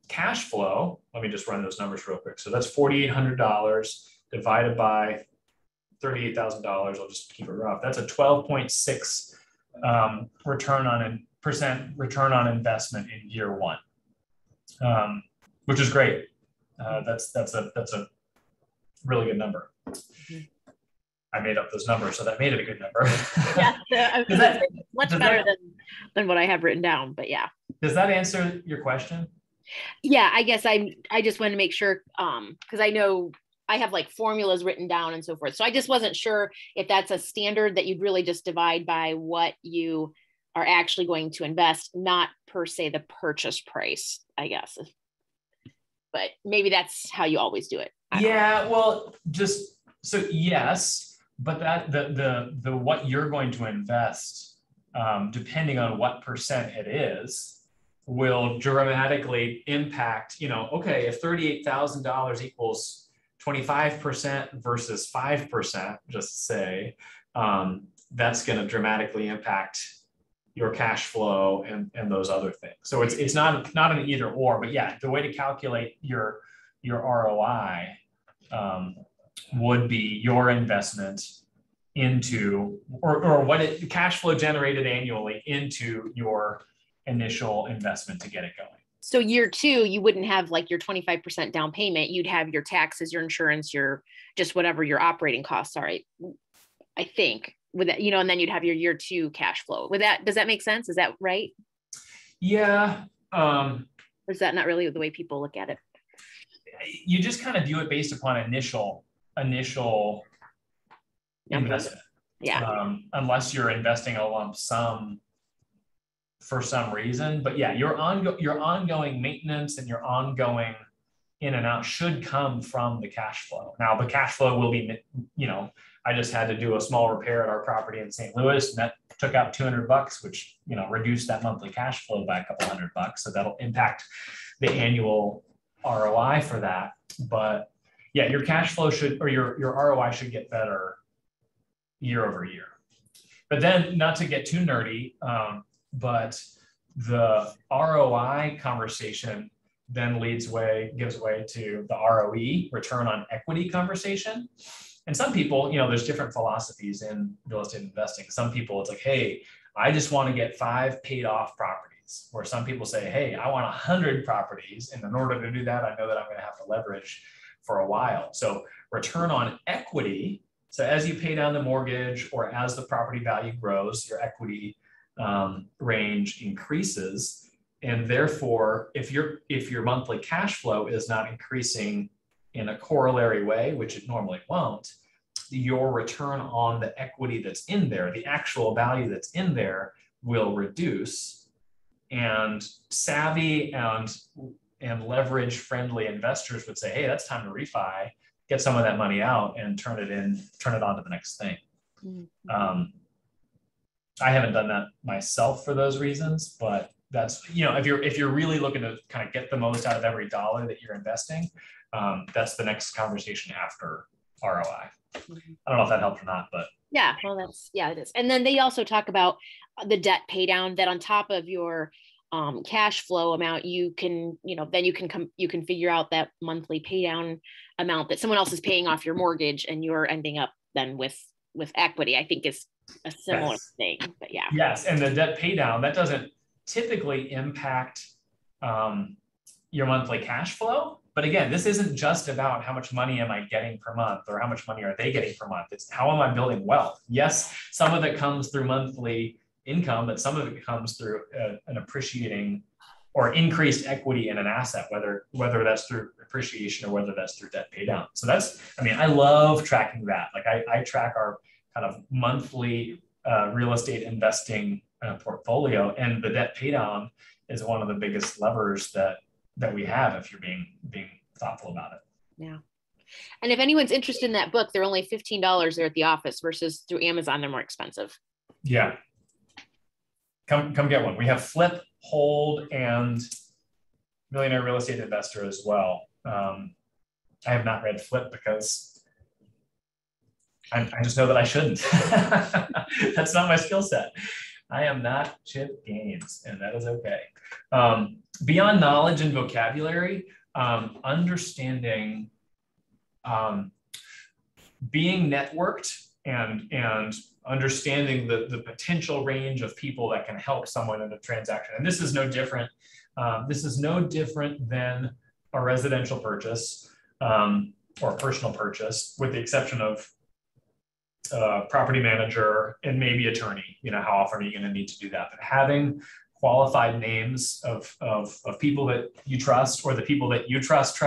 cash flow. Let me just run those numbers real quick. So that's $4,800 divided by $38,000. I'll just keep it rough. That's a 12.6 return on investment in year one, which is great. That's a really good number. I made up those numbers, so that made it a good number. Yeah, much better than what I have written down, but yeah. Does that answer your question? Yeah, I guess I just wanted to make sure, because I know I have like formulas written down and so forth. So I just wasn't sure if that's a standard that you'd really just divide by what you are actually going to invest, not per se the purchase price, I guess. But maybe that's how you always do it. Yeah, well, just so yes, but that the what you're going to invest, depending on what percent it is, will dramatically impact, okay, if $38,000 equals 25% versus 5%, just say, that's going to dramatically impact your cash flow and those other things. So it's not an either or, but yeah, the way to calculate your ROI would be your investment into, or what cash flow generated annually into your initial investment to get it going. So year 2, you wouldn't have like your 25% down payment. You'd have your taxes, your insurance, your just whatever your operating costs are. I think with that, and then you'd have your year 2 cash flow. With that, does that make sense? Is that right? Yeah. Or is that not really the way people look at it? You just kind of view it based upon initial investment. Yeah. Unless you're investing a lump sum for some reason, but yeah, your ongoing maintenance and your ongoing in and out should come from the cash flow. Now the cash flow will be, I just had to do a small repair at our property in St. Louis, and that took out $200, which, reduced that monthly cash flow by a couple $100. So that'll impact the annual ROI for that. But yeah, your cash flow your ROI should get better year over year. But then, not to get too nerdy, but the ROI conversation then gives way to the ROE, return on equity conversation. And some people, there's different philosophies in real estate investing. Some people, it's like, hey, I just want to get 5 paid off properties. Or some people say, hey, I want 100 properties. And in order to do that, I know that I'm going to have to leverage for a while. So return on equity. So as you pay down the mortgage or as the property value grows, your equity range increases. And therefore, if your monthly cash flow is not increasing in a corollary way, which it normally won't, your return on the equity that's in there, the actual value that's in there, will reduce. And savvy and leverage friendly investors would say, hey, that's time to refi, get some of that money out and turn it on to the next thing. Mm-hmm. I haven't done that myself for those reasons, but that's, if you're really looking to kind of get the most out of every dollar that you're investing, that's the next conversation after ROI. Mm-hmm. I don't know if that helped or not, but yeah, well, it is. And then they also talk about the debt pay down, that on top of your cash flow amount, you can, then you can figure out that monthly pay down amount that someone else is paying off your mortgage, and you're ending up then with equity. I think is a similar thing, but yeah. Yes, and the debt pay down, that doesn't typically impact your monthly cash flow. But again, this isn't just about how much money am I getting per month or how much money are they getting per month. It's how am I building wealth? Yes, some of it comes through monthly income, but some of it comes through an appreciating or increased equity in an asset, whether that's through appreciation or whether that's through debt pay down. So I love tracking that. Like I track our kind of monthly real estate investing portfolio, and the debt pay down is one of the biggest levers that we have if you're being thoughtful about it. Yeah. And if anyone's interested in that book, they're only $15 there at the office versus through Amazon, they're more expensive. Yeah. Come get one. We have Flip, Hold, and Millionaire Real Estate Investor as well. I have not read Flip because I just know that I shouldn't. That's not my skill set. I am not Chip Gaines, and that is okay. Beyond knowledge and vocabulary, understanding, being networked and understanding the potential range of people that can help someone in a transaction. And this is no different. This is no different than a residential purchase or personal purchase, with the exception of property manager and maybe attorney. You know, how often are you going to need to do that? But having qualified names of people that you trust, or the people that you trust,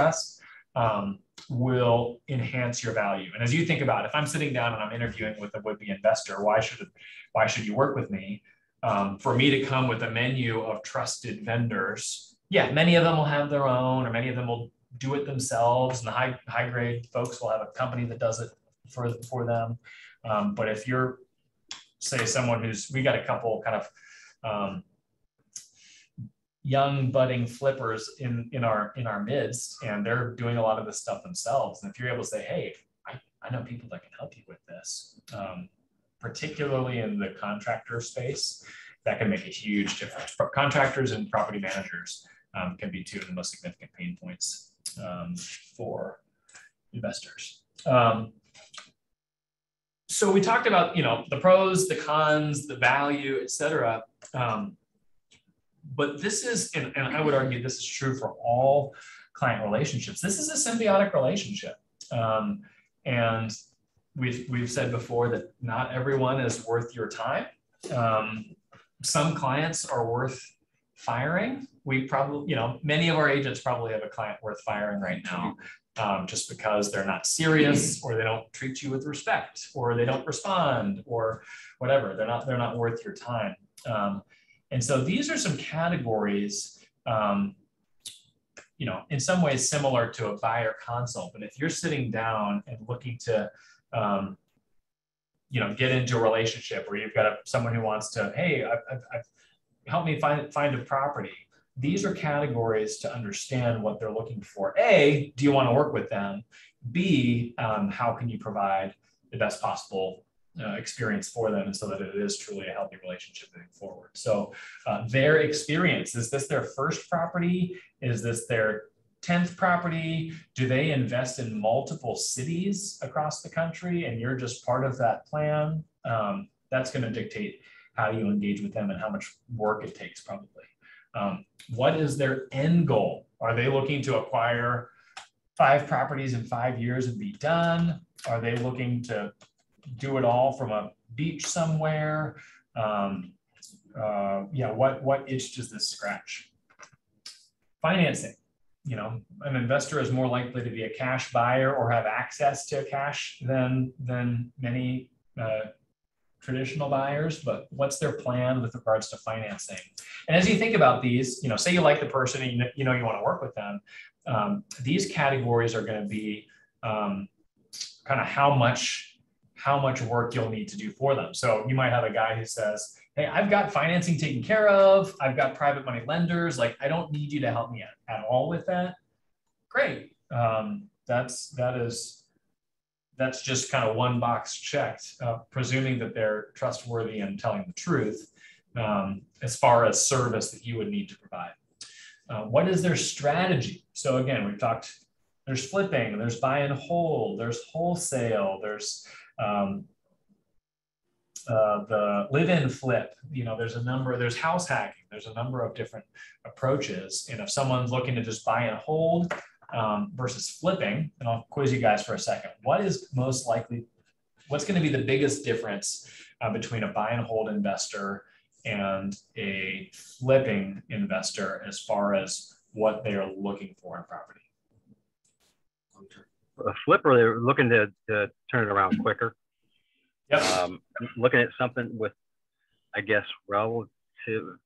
will enhance your value. And as you think about, if I'm sitting down and I'm interviewing with a would-be investor, why should you work with me? For me to come with a menu of trusted vendors, yeah, many of them will have their own, or many of them will do it themselves, and the high grade folks will have a company that does it for them. But if you're, say, someone we got a couple kind of young budding flippers in our midst, and they're doing a lot of this stuff themselves. And if you're able to say, hey, I know people that can help you with this, particularly in the contractor space, that can make a huge difference. Contractors and property managers can be two of the most significant pain points for investors. So we talked about, you know, the pros, the cons, the value, et cetera. But this is, and I would argue this is true for all client relationships. This is a symbiotic relationship. And we've said before that not everyone is worth your time. Some clients are worth firing. We probably, you know, many of our agents probably have a client worth firing right now, just because they're not serious, or they don't treat you with respect, or they don't respond, or whatever. They're not worth your time. And so these are some categories, you know, in some ways similar to a buyer consult. But if you're sitting down and looking to, you know, get into a relationship, where you've got someone who wants to, hey, help me find a property. These are categories to understand what they're looking for. A, do you want to work with them? B, how can you provide the best possible experience for them, and so that it is truly a healthy relationship moving forward. So their experience, is this their first property? Is this their 10th property? Do they invest in multiple cities across the country, and you're just part of that plan? That's going to dictate how you engage with them and how much work it takes, probably. What is their end goal? Are they looking to acquire 5 properties in 5 years and be done? Are they looking to do it all from a beach somewhere? Yeah, what itch does this scratch? Financing. You know, an investor is more likely to be a cash buyer or have access to cash than many traditional buyers. But what's their plan with regards to financing? And as you think about these, you know, say you like the person and you know you want to work with them, these categories are going to be kind of how much work you'll need to do for them. So you might have a guy who says, hey, I've got financing taken care of. I've got private money lenders. Like, I don't need you to help me at all with that. Great. That's just kind of one box checked, presuming that they're trustworthy and telling the truth as far as service that you would need to provide. What is their strategy? So again, we've talked, there's flipping, there's buy and hold, there's wholesale, there's the live-in flip, you know, there's house hacking, there's a number of different approaches. And if someone's looking to just buy and hold versus flipping, and I'll quiz you guys for a second, what's going to be the biggest difference between a buy and hold investor and a flipping investor as far as what they are looking for in property? A flipper, they're looking to turn it around quicker. Yep. Looking at something with, I guess, I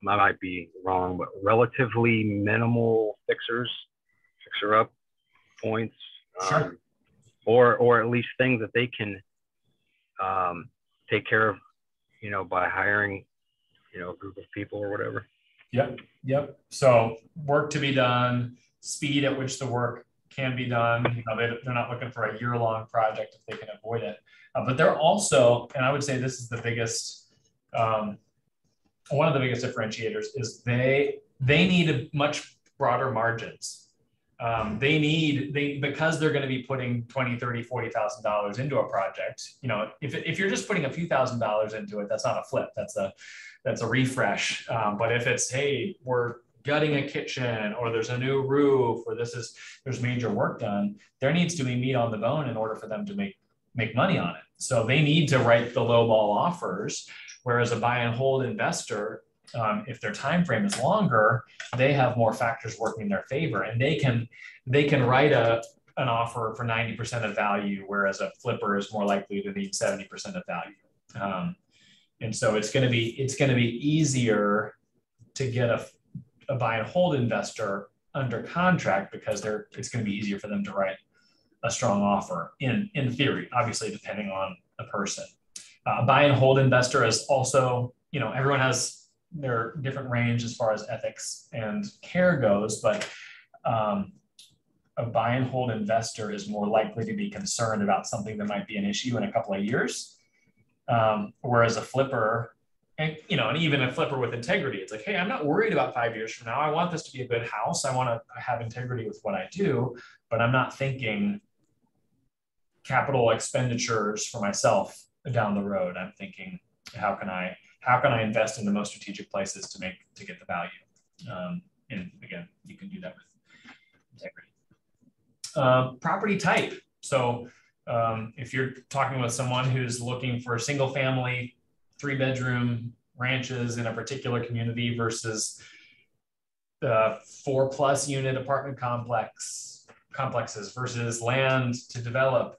might be wrong, but relatively minimal fixer-up points, Sure. or at least things that they can take care of, you know, by hiring, you know, a group of people or whatever. Yep. So work to be done, speed at which the work can be done. You know, they're not looking for a year-long project if they can avoid it. But they're also, and I would say this is the biggest, one of the biggest differentiators is they need a much broader margins. Because they're going to be putting $20,000, $30,000, $40,000 into a project. You know, if you're just putting a few $1,000s into it, that's not a flip. That's a refresh. But if it's, hey, we're gutting a kitchen, or there's a new roof, or there's major work done, there needs to be meat on the bone in order for them to make money on it. So they need to write the low ball offers, whereas a buy and hold investor, if their time frame is longer, they have more factors working in their favor, and they can write an offer for 90% of value, whereas a flipper is more likely to need 70% of value. And so it's going to be easier to get a buy and hold investor under contract, because it's going to be easier for them to write a strong offer in theory, obviously depending on the person. A buy and hold investor is also, everyone has their different range as far as ethics and care goes, but a buy and hold investor is more likely to be concerned about something that might be an issue in a couple of years. Whereas a flipper, and even a flipper with integrity, it's like, hey, I'm not worried about 5 years from now. I want this to be a good house. I want to have integrity with what I do, but I'm not thinking capital expenditures for myself down the road. I'm thinking, how can I invest in the most strategic places to get the value? And again, you can do that with integrity. Property type. So if you're talking with someone who's looking for a single family, 3-bedroom ranches in a particular community versus 4+ unit apartment complexes versus land to develop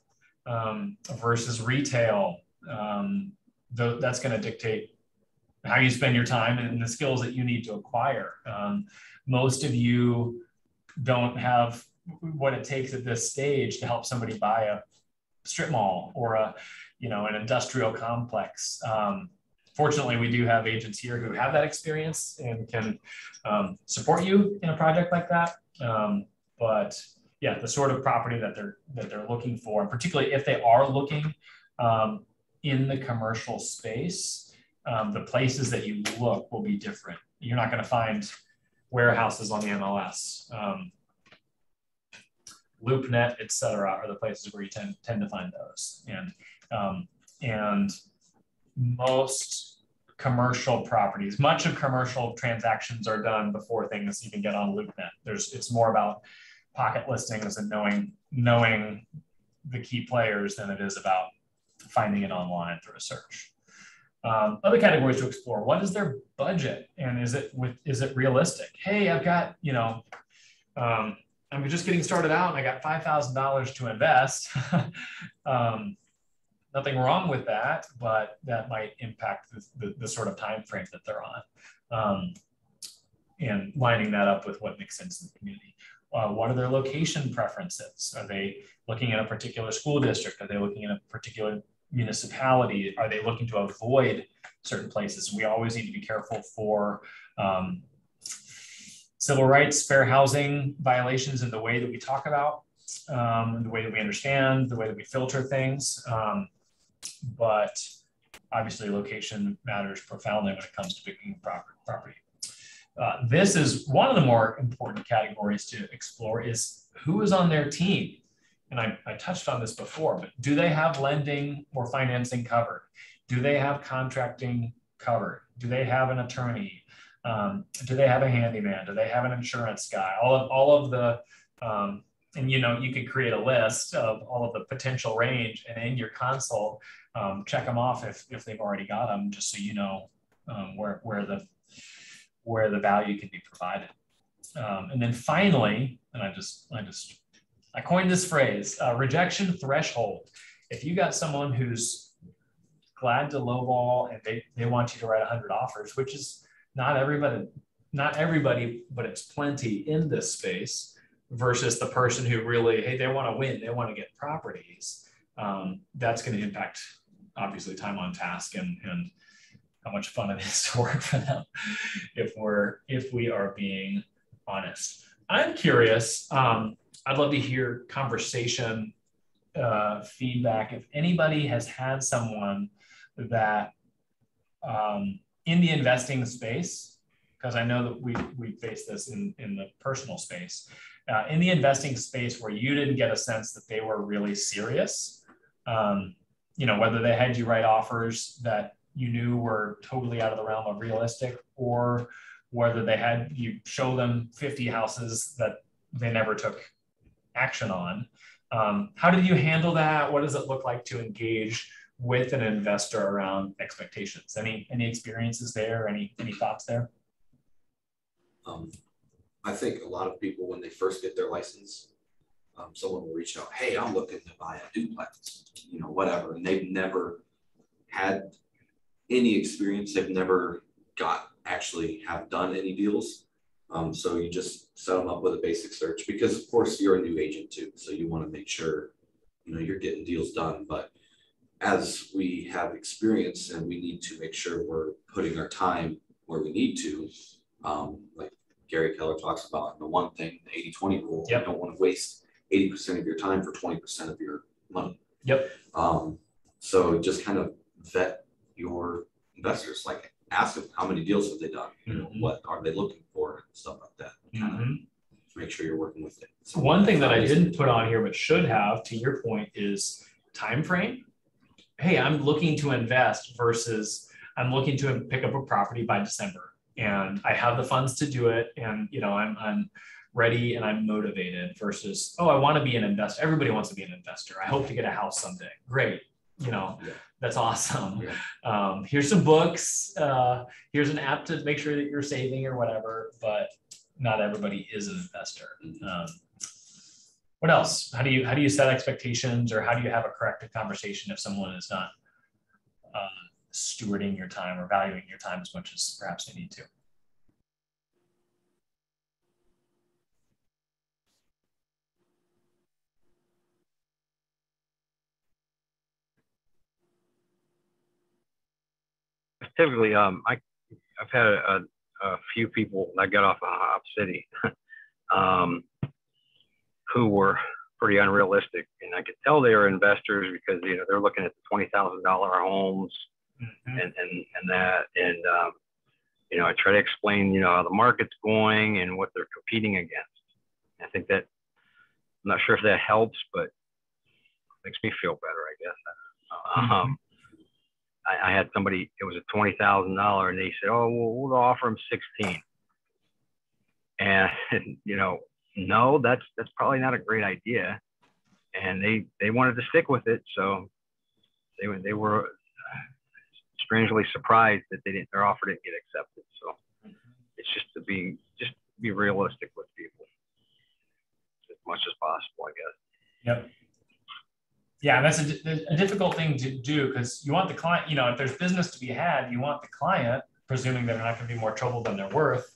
versus retail, that's going to dictate how you spend your time and the skills that you need to acquire. Most of you don't have what it takes at this stage to help somebody buy a strip mall or an industrial complex. Fortunately, we do have agents here who have that experience and can support you in a project like that. But yeah, the sort of property that they're looking for, and particularly if they are looking in the commercial space, the places that you look will be different. You're not going to find warehouses on the MLS. LoopNet, et cetera, are the places where you tend to find those. And most commercial properties, much of commercial transactions are done before things even get on LoopNet. It's more about pocket listings and knowing the key players than it is about finding it online through a search. Other categories to explore: what is their budget, and is it realistic? Hey, I've got I'm just getting started out and I got $5,000 to invest. Nothing wrong with that, but that might impact the sort of time frame that they're on, and lining that up with what makes sense in the community. What are their location preferences? Are they looking at a particular school district? Are they looking at a particular municipality? Are they looking to avoid certain places? We always need to be careful for civil rights, fair housing violations in the way that we talk about, the way that we understand, the way that we filter things. But obviously location matters profoundly when it comes to picking property. This is one of the more important categories to explore: is who is on their team. And I touched on this before, but do they have lending or financing covered? Do they have contracting covered? Do they have an attorney? Do they have a handyman? Do they have an insurance guy? All of the, and you could create a list of all of the potential range, and in your console, check them off if they've already got them, just so you know where the value can be provided. And then finally, and I coined this phrase, rejection threshold. If you got someone who's glad to lowball and they want you to write 100 offers, which is not everybody, but it's plenty in this space, versus the person who really, hey, they want to win, they want to get properties. That's going to impact obviously time on task and how much fun it is to work for them, if we are being honest. I'm curious. I'd love to hear conversation feedback. If anybody has had someone that in the investing space, because I know that we face this in the personal space, in the investing space where you didn't get a sense that they were really serious, whether they had you write offers that you knew were totally out of the realm of realistic, or whether they had you show them 50 houses that they never took action on. How did you handle that? What does it look like to engage with an investor around expectations? Any experiences there? Any thoughts there? I think a lot of people, when they first get their license, someone will reach out, hey, I'm looking to buy a duplex, whatever. And they've never had any experience. They've never have done any deals. So you just set them up with a basic search, because of course you're a new agent too. So you want to make sure, you're getting deals done. But as we have experience and we need to make sure we're putting our time where we need to, like Gary Keller talks about the one thing, the 80-20 rule. Yep. You don't want to waste 80% of your time for 20% of your money. Yep. So just kind of vet your investors, like ask them how many deals have they done, what are they looking for, and stuff like that. Kind of make sure you're working with it. So one thing that I didn't put on here but should have, to your point, is time frame. Hey, I'm looking to invest versus I'm looking to pick up a property by December, and I have the funds to do it, and I'm ready and I'm motivated, versus, oh, I want to be an investor. Everybody wants to be an investor. I hope to get a house someday. Great. That's awesome. Yeah. Here's some books. Here's an app to make sure that you're saving or whatever, but not everybody is an investor. What else? How do you set expectations, or how do you have a corrective conversation if someone is not stewarding your time or valuing your time as much as perhaps they need to? Typically, I've had a few people that got off of Hop City who were pretty unrealistic, and I could tell they were investors because they're looking at the $20,000 homes and that, and I try to explain how the market's going and what they're competing against. I think that, I'm not sure if that helps, but it makes me feel better, I guess. I had somebody, it was a $20,000, and they said, oh, we'll offer them 16. And, no, that's probably not a great idea. And they wanted to stick with it. So they were strangely surprised that their offer didn't get accepted. So it's just to be realistic with people as much as possible, I guess. Yep. Yeah, and that's a difficult thing to do, because you want the client, if there's business to be had, you want the client, presuming that they're not going to be more trouble than they're worth.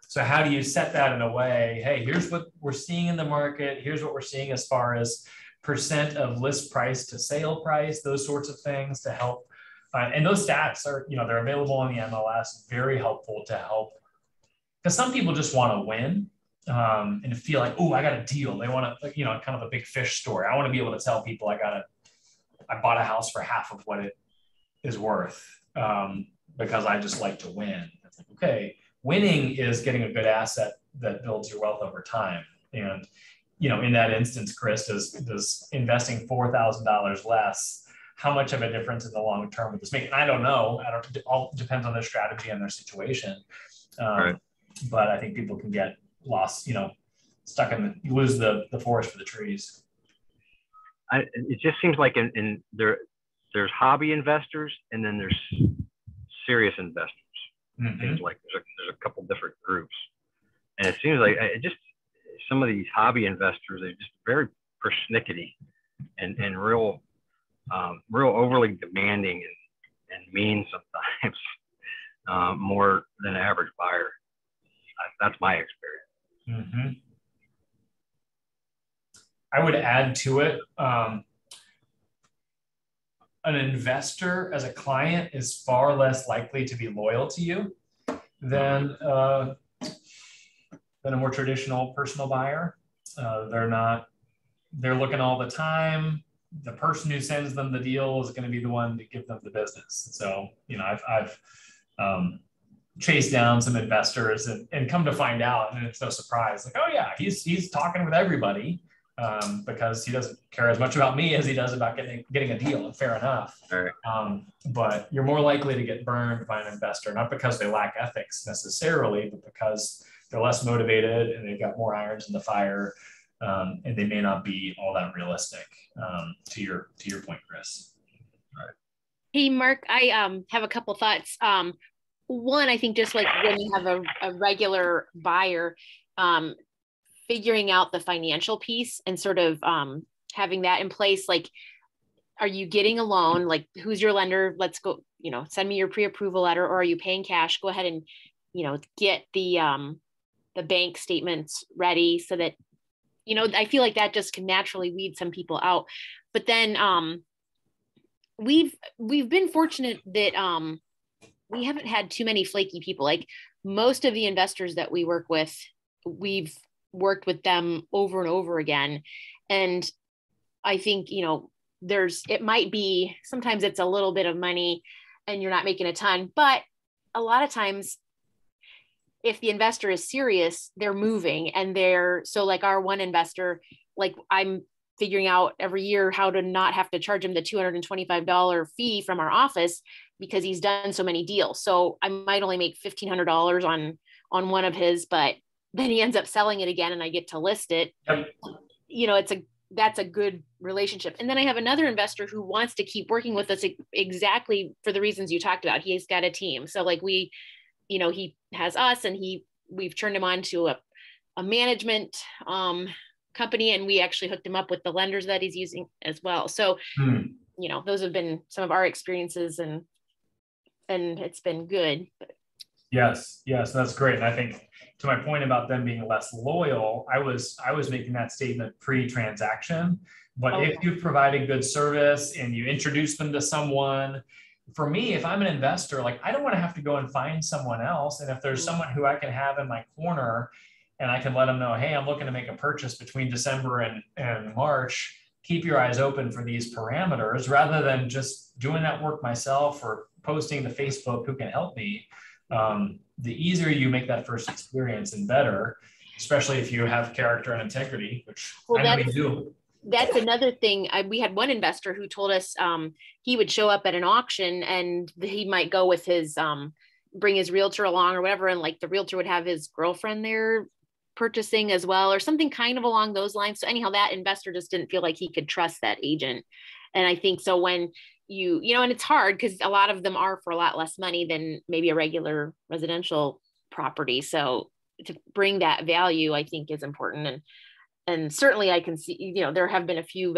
So how do you set that in a way, hey, here's what we're seeing in the market, here's what we're seeing as far as percent of list price to sale price, those sorts of things to help. And those stats are, they're available on the MLS, very helpful to help. Because some people just want to win. And feel like, oh, I got a deal. They want to, kind of a big fish story. I want to be able to tell people I bought a house for half of what it is worth, because I just like to win. It's like, okay, winning is getting a good asset that builds your wealth over time. And, in that instance, Chris, does investing $4,000 less, how much of a difference in the long term would this make? And I don't know. It all depends on their strategy and their situation. Right. But I think people can get lost, stuck you lose the forest for the trees. It just seems like there's hobby investors, and then there's serious investors. It seems like there's a couple different groups, and it seems like some of these hobby investors are just very persnickety and real overly demanding and mean sometimes, more than an average buyer. That's my experience. I would add to it, an investor as a client is far less likely to be loyal to you than a more traditional personal buyer. They're looking all the time. The person who sends them the deal is going to be the one to give them the business. So, I've chase down some investors and come to find out, and it's no surprise, like, oh yeah, he's talking with everybody. because he doesn't care as much about me as he does about getting a deal, and fair enough. All right. But you're more likely to get burned by an investor, not because they lack ethics necessarily, but because they're less motivated and they've got more irons in the fire, and they may not be all that realistic. To your point, Chris. All right. Hey, Mark, I have a couple thoughts. One, I think just like when you have a regular buyer, figuring out the financial piece and sort of having that in place, like, are you getting a loan? Like, who's your lender? Let's go, send me your pre-approval letter, or are you paying cash? Go ahead and, get the bank statements ready so that, I feel like that just can naturally weed some people out. But then we've been fortunate that we haven't had too many flaky people. Like, most of the investors that we work with, we've worked with them over and over again. And I think, it might be, sometimes it's a little bit of money and you're not making a ton, but a lot of times if the investor is serious, they're moving, and so like our one investor, like, I'm figuring out every year how to not have to charge him the $225 fee from our office because he's done so many deals. So I might only make $1,500 on one of his, but then he ends up selling it again and I get to list it. Yep. That's a good relationship. And then I have another investor who wants to keep working with us exactly for the reasons you talked about. He's got a team. So like he has us, and we've turned him on to a management company, and we actually hooked him up with the lenders that he's using as well. So, those have been some of our experiences, and it's been good. Yes, that's great. And I think, to my point about them being less loyal, I was making that statement pre-transaction. But Okay. if you provided good service and you introduce them to someone, for me, if I'm an investor, like, I don't want to have to go and find someone else. And if there's someone who I can have in my corner and I can let them know, hey, I'm looking to make a purchase between December and March, keep your eyes open for these parameters, rather than just doing that work myself or posting to Facebook who can help me. The easier you make that first experience, and better, especially if you have character and integrity, which I know you do. That's another thing. We had one investor who told us he would show up at an auction and he might go with his, bring his realtor along or whatever. And like the realtor would have his girlfriend there purchasing as well, or something kind of along those lines. So anyhow, that investor just didn't feel like he could trust that agent. And I think so when and it's hard because a lot of them are for a lot less money than maybe a regular residential property. So to bring that value, I think, is important. And certainly I can see, there have been a few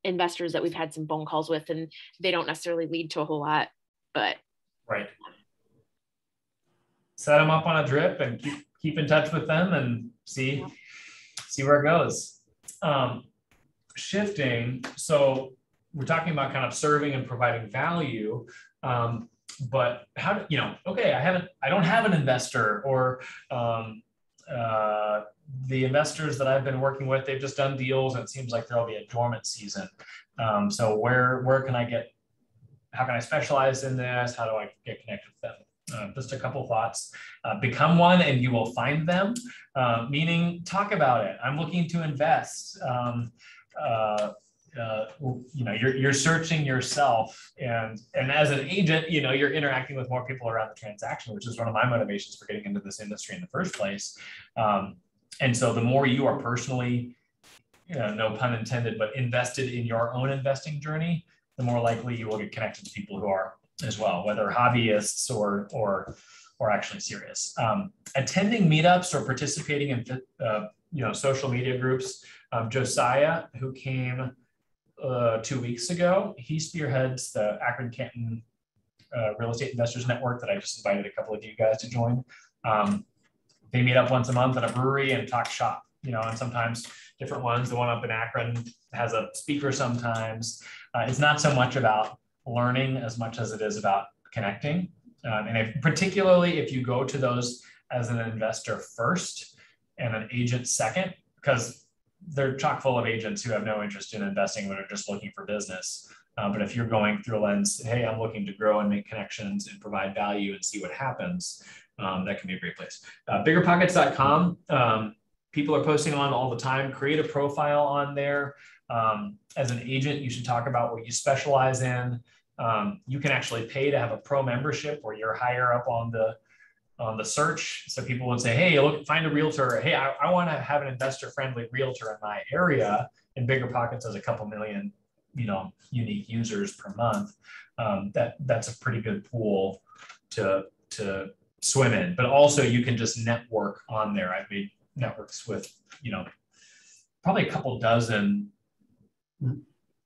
investors that we've had some phone calls with, and they don't necessarily lead to a whole lot, but. Right. Set them up on a drip and keep in touch with them and see where it goes. Shifting. So we're talking about kind of serving and providing value. But how do, okay, I don't have an investor, or the investors that I've been working with, they've just done deals and it seems like there'll be a dormant season. So where can I how can I specialize in this? How do I get connected with them? Just a couple thoughts. Become one and you will find them, meaning talk about it. I'm looking to invest. You're searching yourself, and as an agent, you're interacting with more people around the transaction, which is one of my motivations for getting into this industry in the first place. And so the more you are personally, no pun intended, but invested in your own investing journey, the more likely you will get connected to people who are as well, whether hobbyists or actually serious. Attending meetups or participating in social media groups. Josiah, who came 2 weeks ago, he spearheads the Akron Canton Real Estate Investors Network that I just invited a couple of you guys to join. They meet up once a month at a brewery and talk shop, and sometimes different ones. The one up in Akron has a speaker sometimes. It's not so much about learning as much as it is about connecting. And particularly if you go to those as an investor first and an agent second, because they're chock full of agents who have no interest in investing, but are just looking for business. But if you're going through a lens, hey, I'm looking to grow and make connections and provide value and see what happens, that can be a great place. Biggerpockets.com. people are posting on all the time. Create a profile on there. As an agent, you should talk about what you specialize in. You can actually pay to have a pro membership where you're higher up on the search. So people would say, hey, look, find a realtor. Hey, I want to have an investor-friendly realtor in my area. And BiggerPockets has a couple million, unique users per month. That's a pretty good pool to swim in. But also you can just network on there. I've made networks with, probably a couple dozen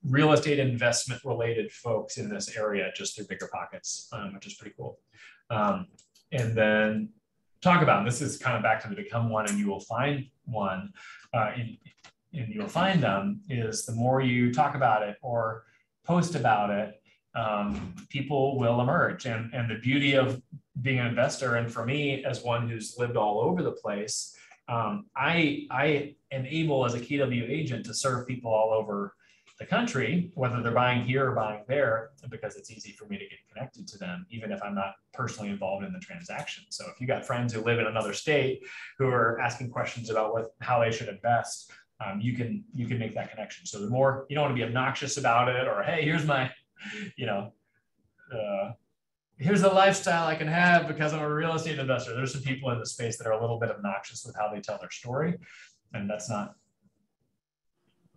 real estate investment related folks in this area just through BiggerPockets, which is pretty cool. And then talk about, and this is kind of back to the become one and you will find one, and you'll find them, is the more you talk about it or post about it, people will emerge. And the beauty of being an investor, and for me as one who's lived all over the place, I am able as a KW agent to serve people all over the country, whether they're buying here or buying there, because it's easy for me to get connected to them, even if I'm not personally involved in the transaction. So if you got friends who live in another state who are asking questions about how they should invest, you can make that connection. So the more, you don't want to be obnoxious about it, or hey, here's my, here's the lifestyle I can have because I'm a real estate investor. There's some people in the space that are a little bit obnoxious with how they tell their story, and that's not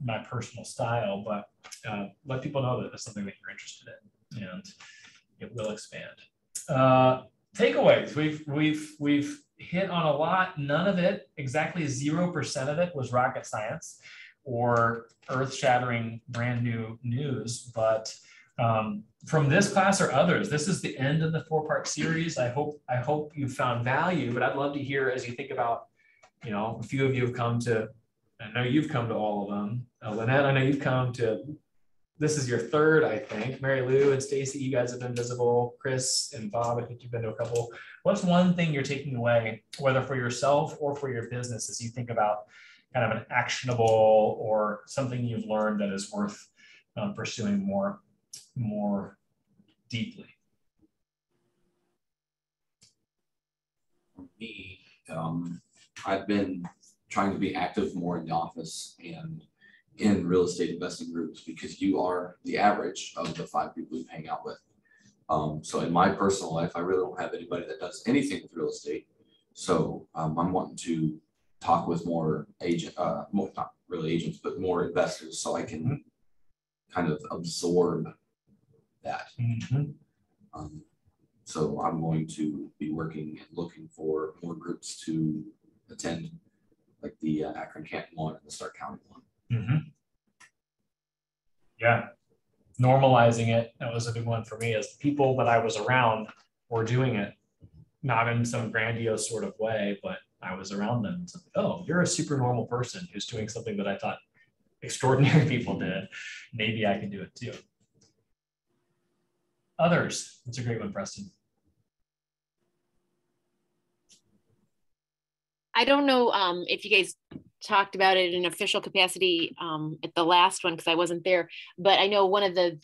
my personal style, but let people know that it's something that you're interested in, and it will expand. Takeaways, we've hit on a lot. None of it, exactly 0% of it, was rocket science or earth-shattering brand new news. But from this class or others, this is the end of the 4-part series. I hope you found value, but I'd love to hear, as you think about, a few of you have come to, I know you've come to all of them. Lynette, I know you've come to, this is your third, I think. Mary Lou and Stacy, you guys have been visible. Chris and Bob, I think you've been to a couple. What's one thing you're taking away, whether for yourself or for your business, as you think about kind of an actionable or something you've learned that is worth pursuing more deeply? For me, I've been trying to be active more in the office and in real estate investing groups, because you are the average of the 5 people you hang out with. So in my personal life, I really don't have anybody that does anything with real estate. So I'm wanting to talk with more not really agents, but more investors, so I can kind of absorb that. So I'm going to be working and looking for more groups to attend, like the Akron-Canton one and the Stark County one. Yeah, normalizing it, that was a big one for me, as people that I was around were doing it, not in some grandiose sort of way, but I was around them. It's like, oh, you're a super normal person who's doing something that I thought extraordinary people did. Maybe I can do it too. Others, that's a great one, Preston. I don't know if you guys talked about it in official capacity at the last one, because I wasn't there, but I know one of the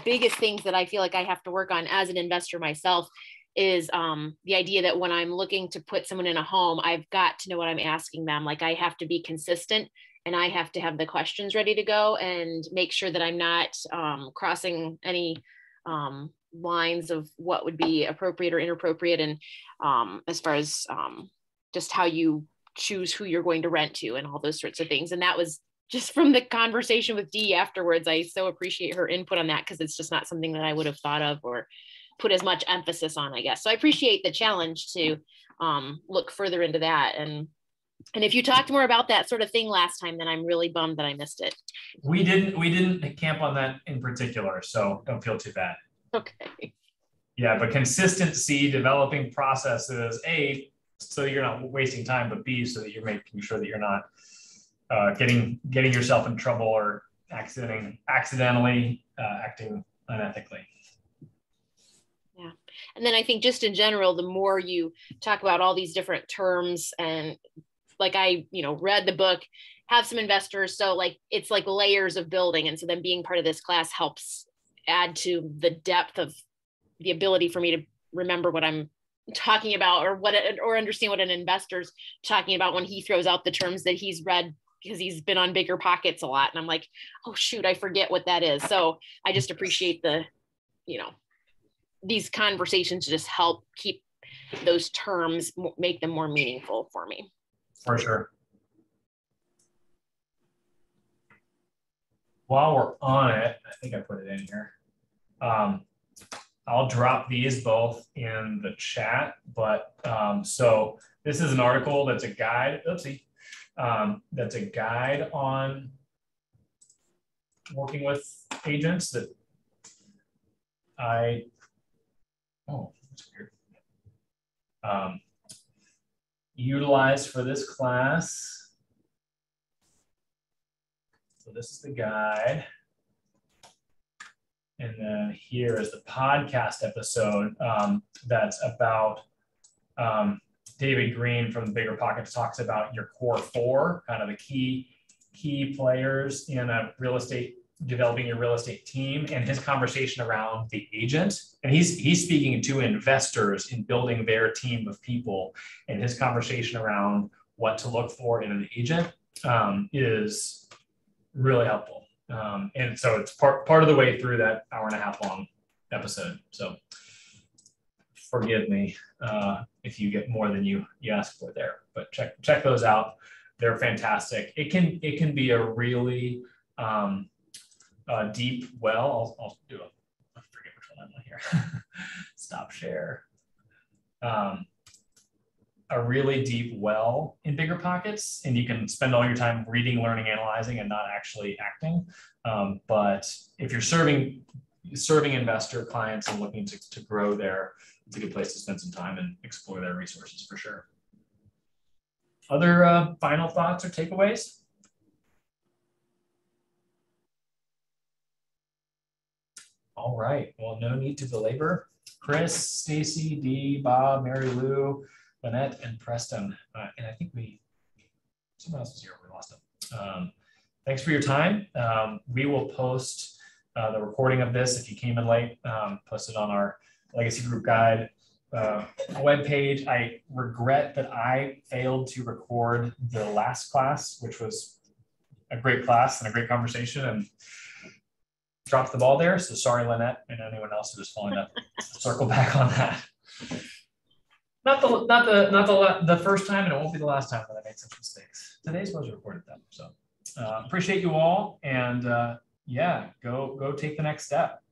biggest things that I feel like I have to work on as an investor myself is the idea that when I'm looking to put someone in a home, I've got to know what I'm asking them. Like, I have to be consistent, and I have to have the questions ready to go, and make sure that I'm not crossing any lines of what would be appropriate or inappropriate. And as far as just how you choose who you're going to rent to and all those sorts of things. And that was just from the conversation with Dee afterwards. I so appreciate her input on that, because it's just not something that I would have thought of or put as much emphasis on, I guess. So I appreciate the challenge to look further into that. And if you talked more about that sort of thing last time, then I'm really bummed that I missed it. We didn't camp on that in particular, so don't feel too bad. Okay. Yeah, but consistency, developing processes, A, so you're not wasting time, but B, so that you're making sure that you're not getting yourself in trouble or accidentally acting unethically. Yeah. And then I think just in general, the more you talk about all these different terms, and like I, read the book, have some investors. So like, it's like layers of building. And so then being part of this class helps add to the depth of the ability for me to remember what I'm talking about, or understand what an investor's talking about when he throws out the terms that he's read because he's been on Bigger Pockets a lot. And I'm like, oh shoot, I forget what that is. So I just appreciate these conversations just help keep those terms, make them more meaningful for me. For sure. While we're on it, I think I put it in here. I'll drop these both in the chat, but so this is an article that's a guide, that's a guide on working with agents that that's weird. Utilized for this class. So this is the guide. And then here is the podcast episode that's about David Green from the Bigger Pockets talks about your core four, kind of the key players in a real estate, developing your real estate team, and his conversation around the agent. And he's speaking to investors in building their team of people, and his conversation around what to look for in an agent is really helpful. And so it's part of the way through that hour and a half long episode. So forgive me if you get more than you asked for there, but check those out. They're fantastic. It can be a really deep well. I'll do I forget which one I'm on here. Stop share. A really deep well in Bigger Pockets, and you can spend all your time reading, learning, analyzing, and not actually acting. But if you're serving investor clients and looking to grow there, it's a good place to spend some time and explore their resources for sure. Other final thoughts or takeaways? All right, well, no need to belabor. Chris, Stacy, Dee, Bob, Mary Lou, Lynette, and Preston. And I think someone else was here, we lost them. Thanks for your time. We will post the recording of this if you came in late, post it on our Legacy Group Guide webpage. I regret that I failed to record the last class, which was a great class and a great conversation, and dropped the ball there. So sorry, Lynette, and anyone else who is following up. Circle back on that. Not the first time, and it won't be the last time that I made such mistakes. Today's was recorded though. So appreciate you all, and yeah, go take the next step.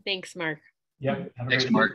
Thanks, Mark. Yep. Thanks, Mark.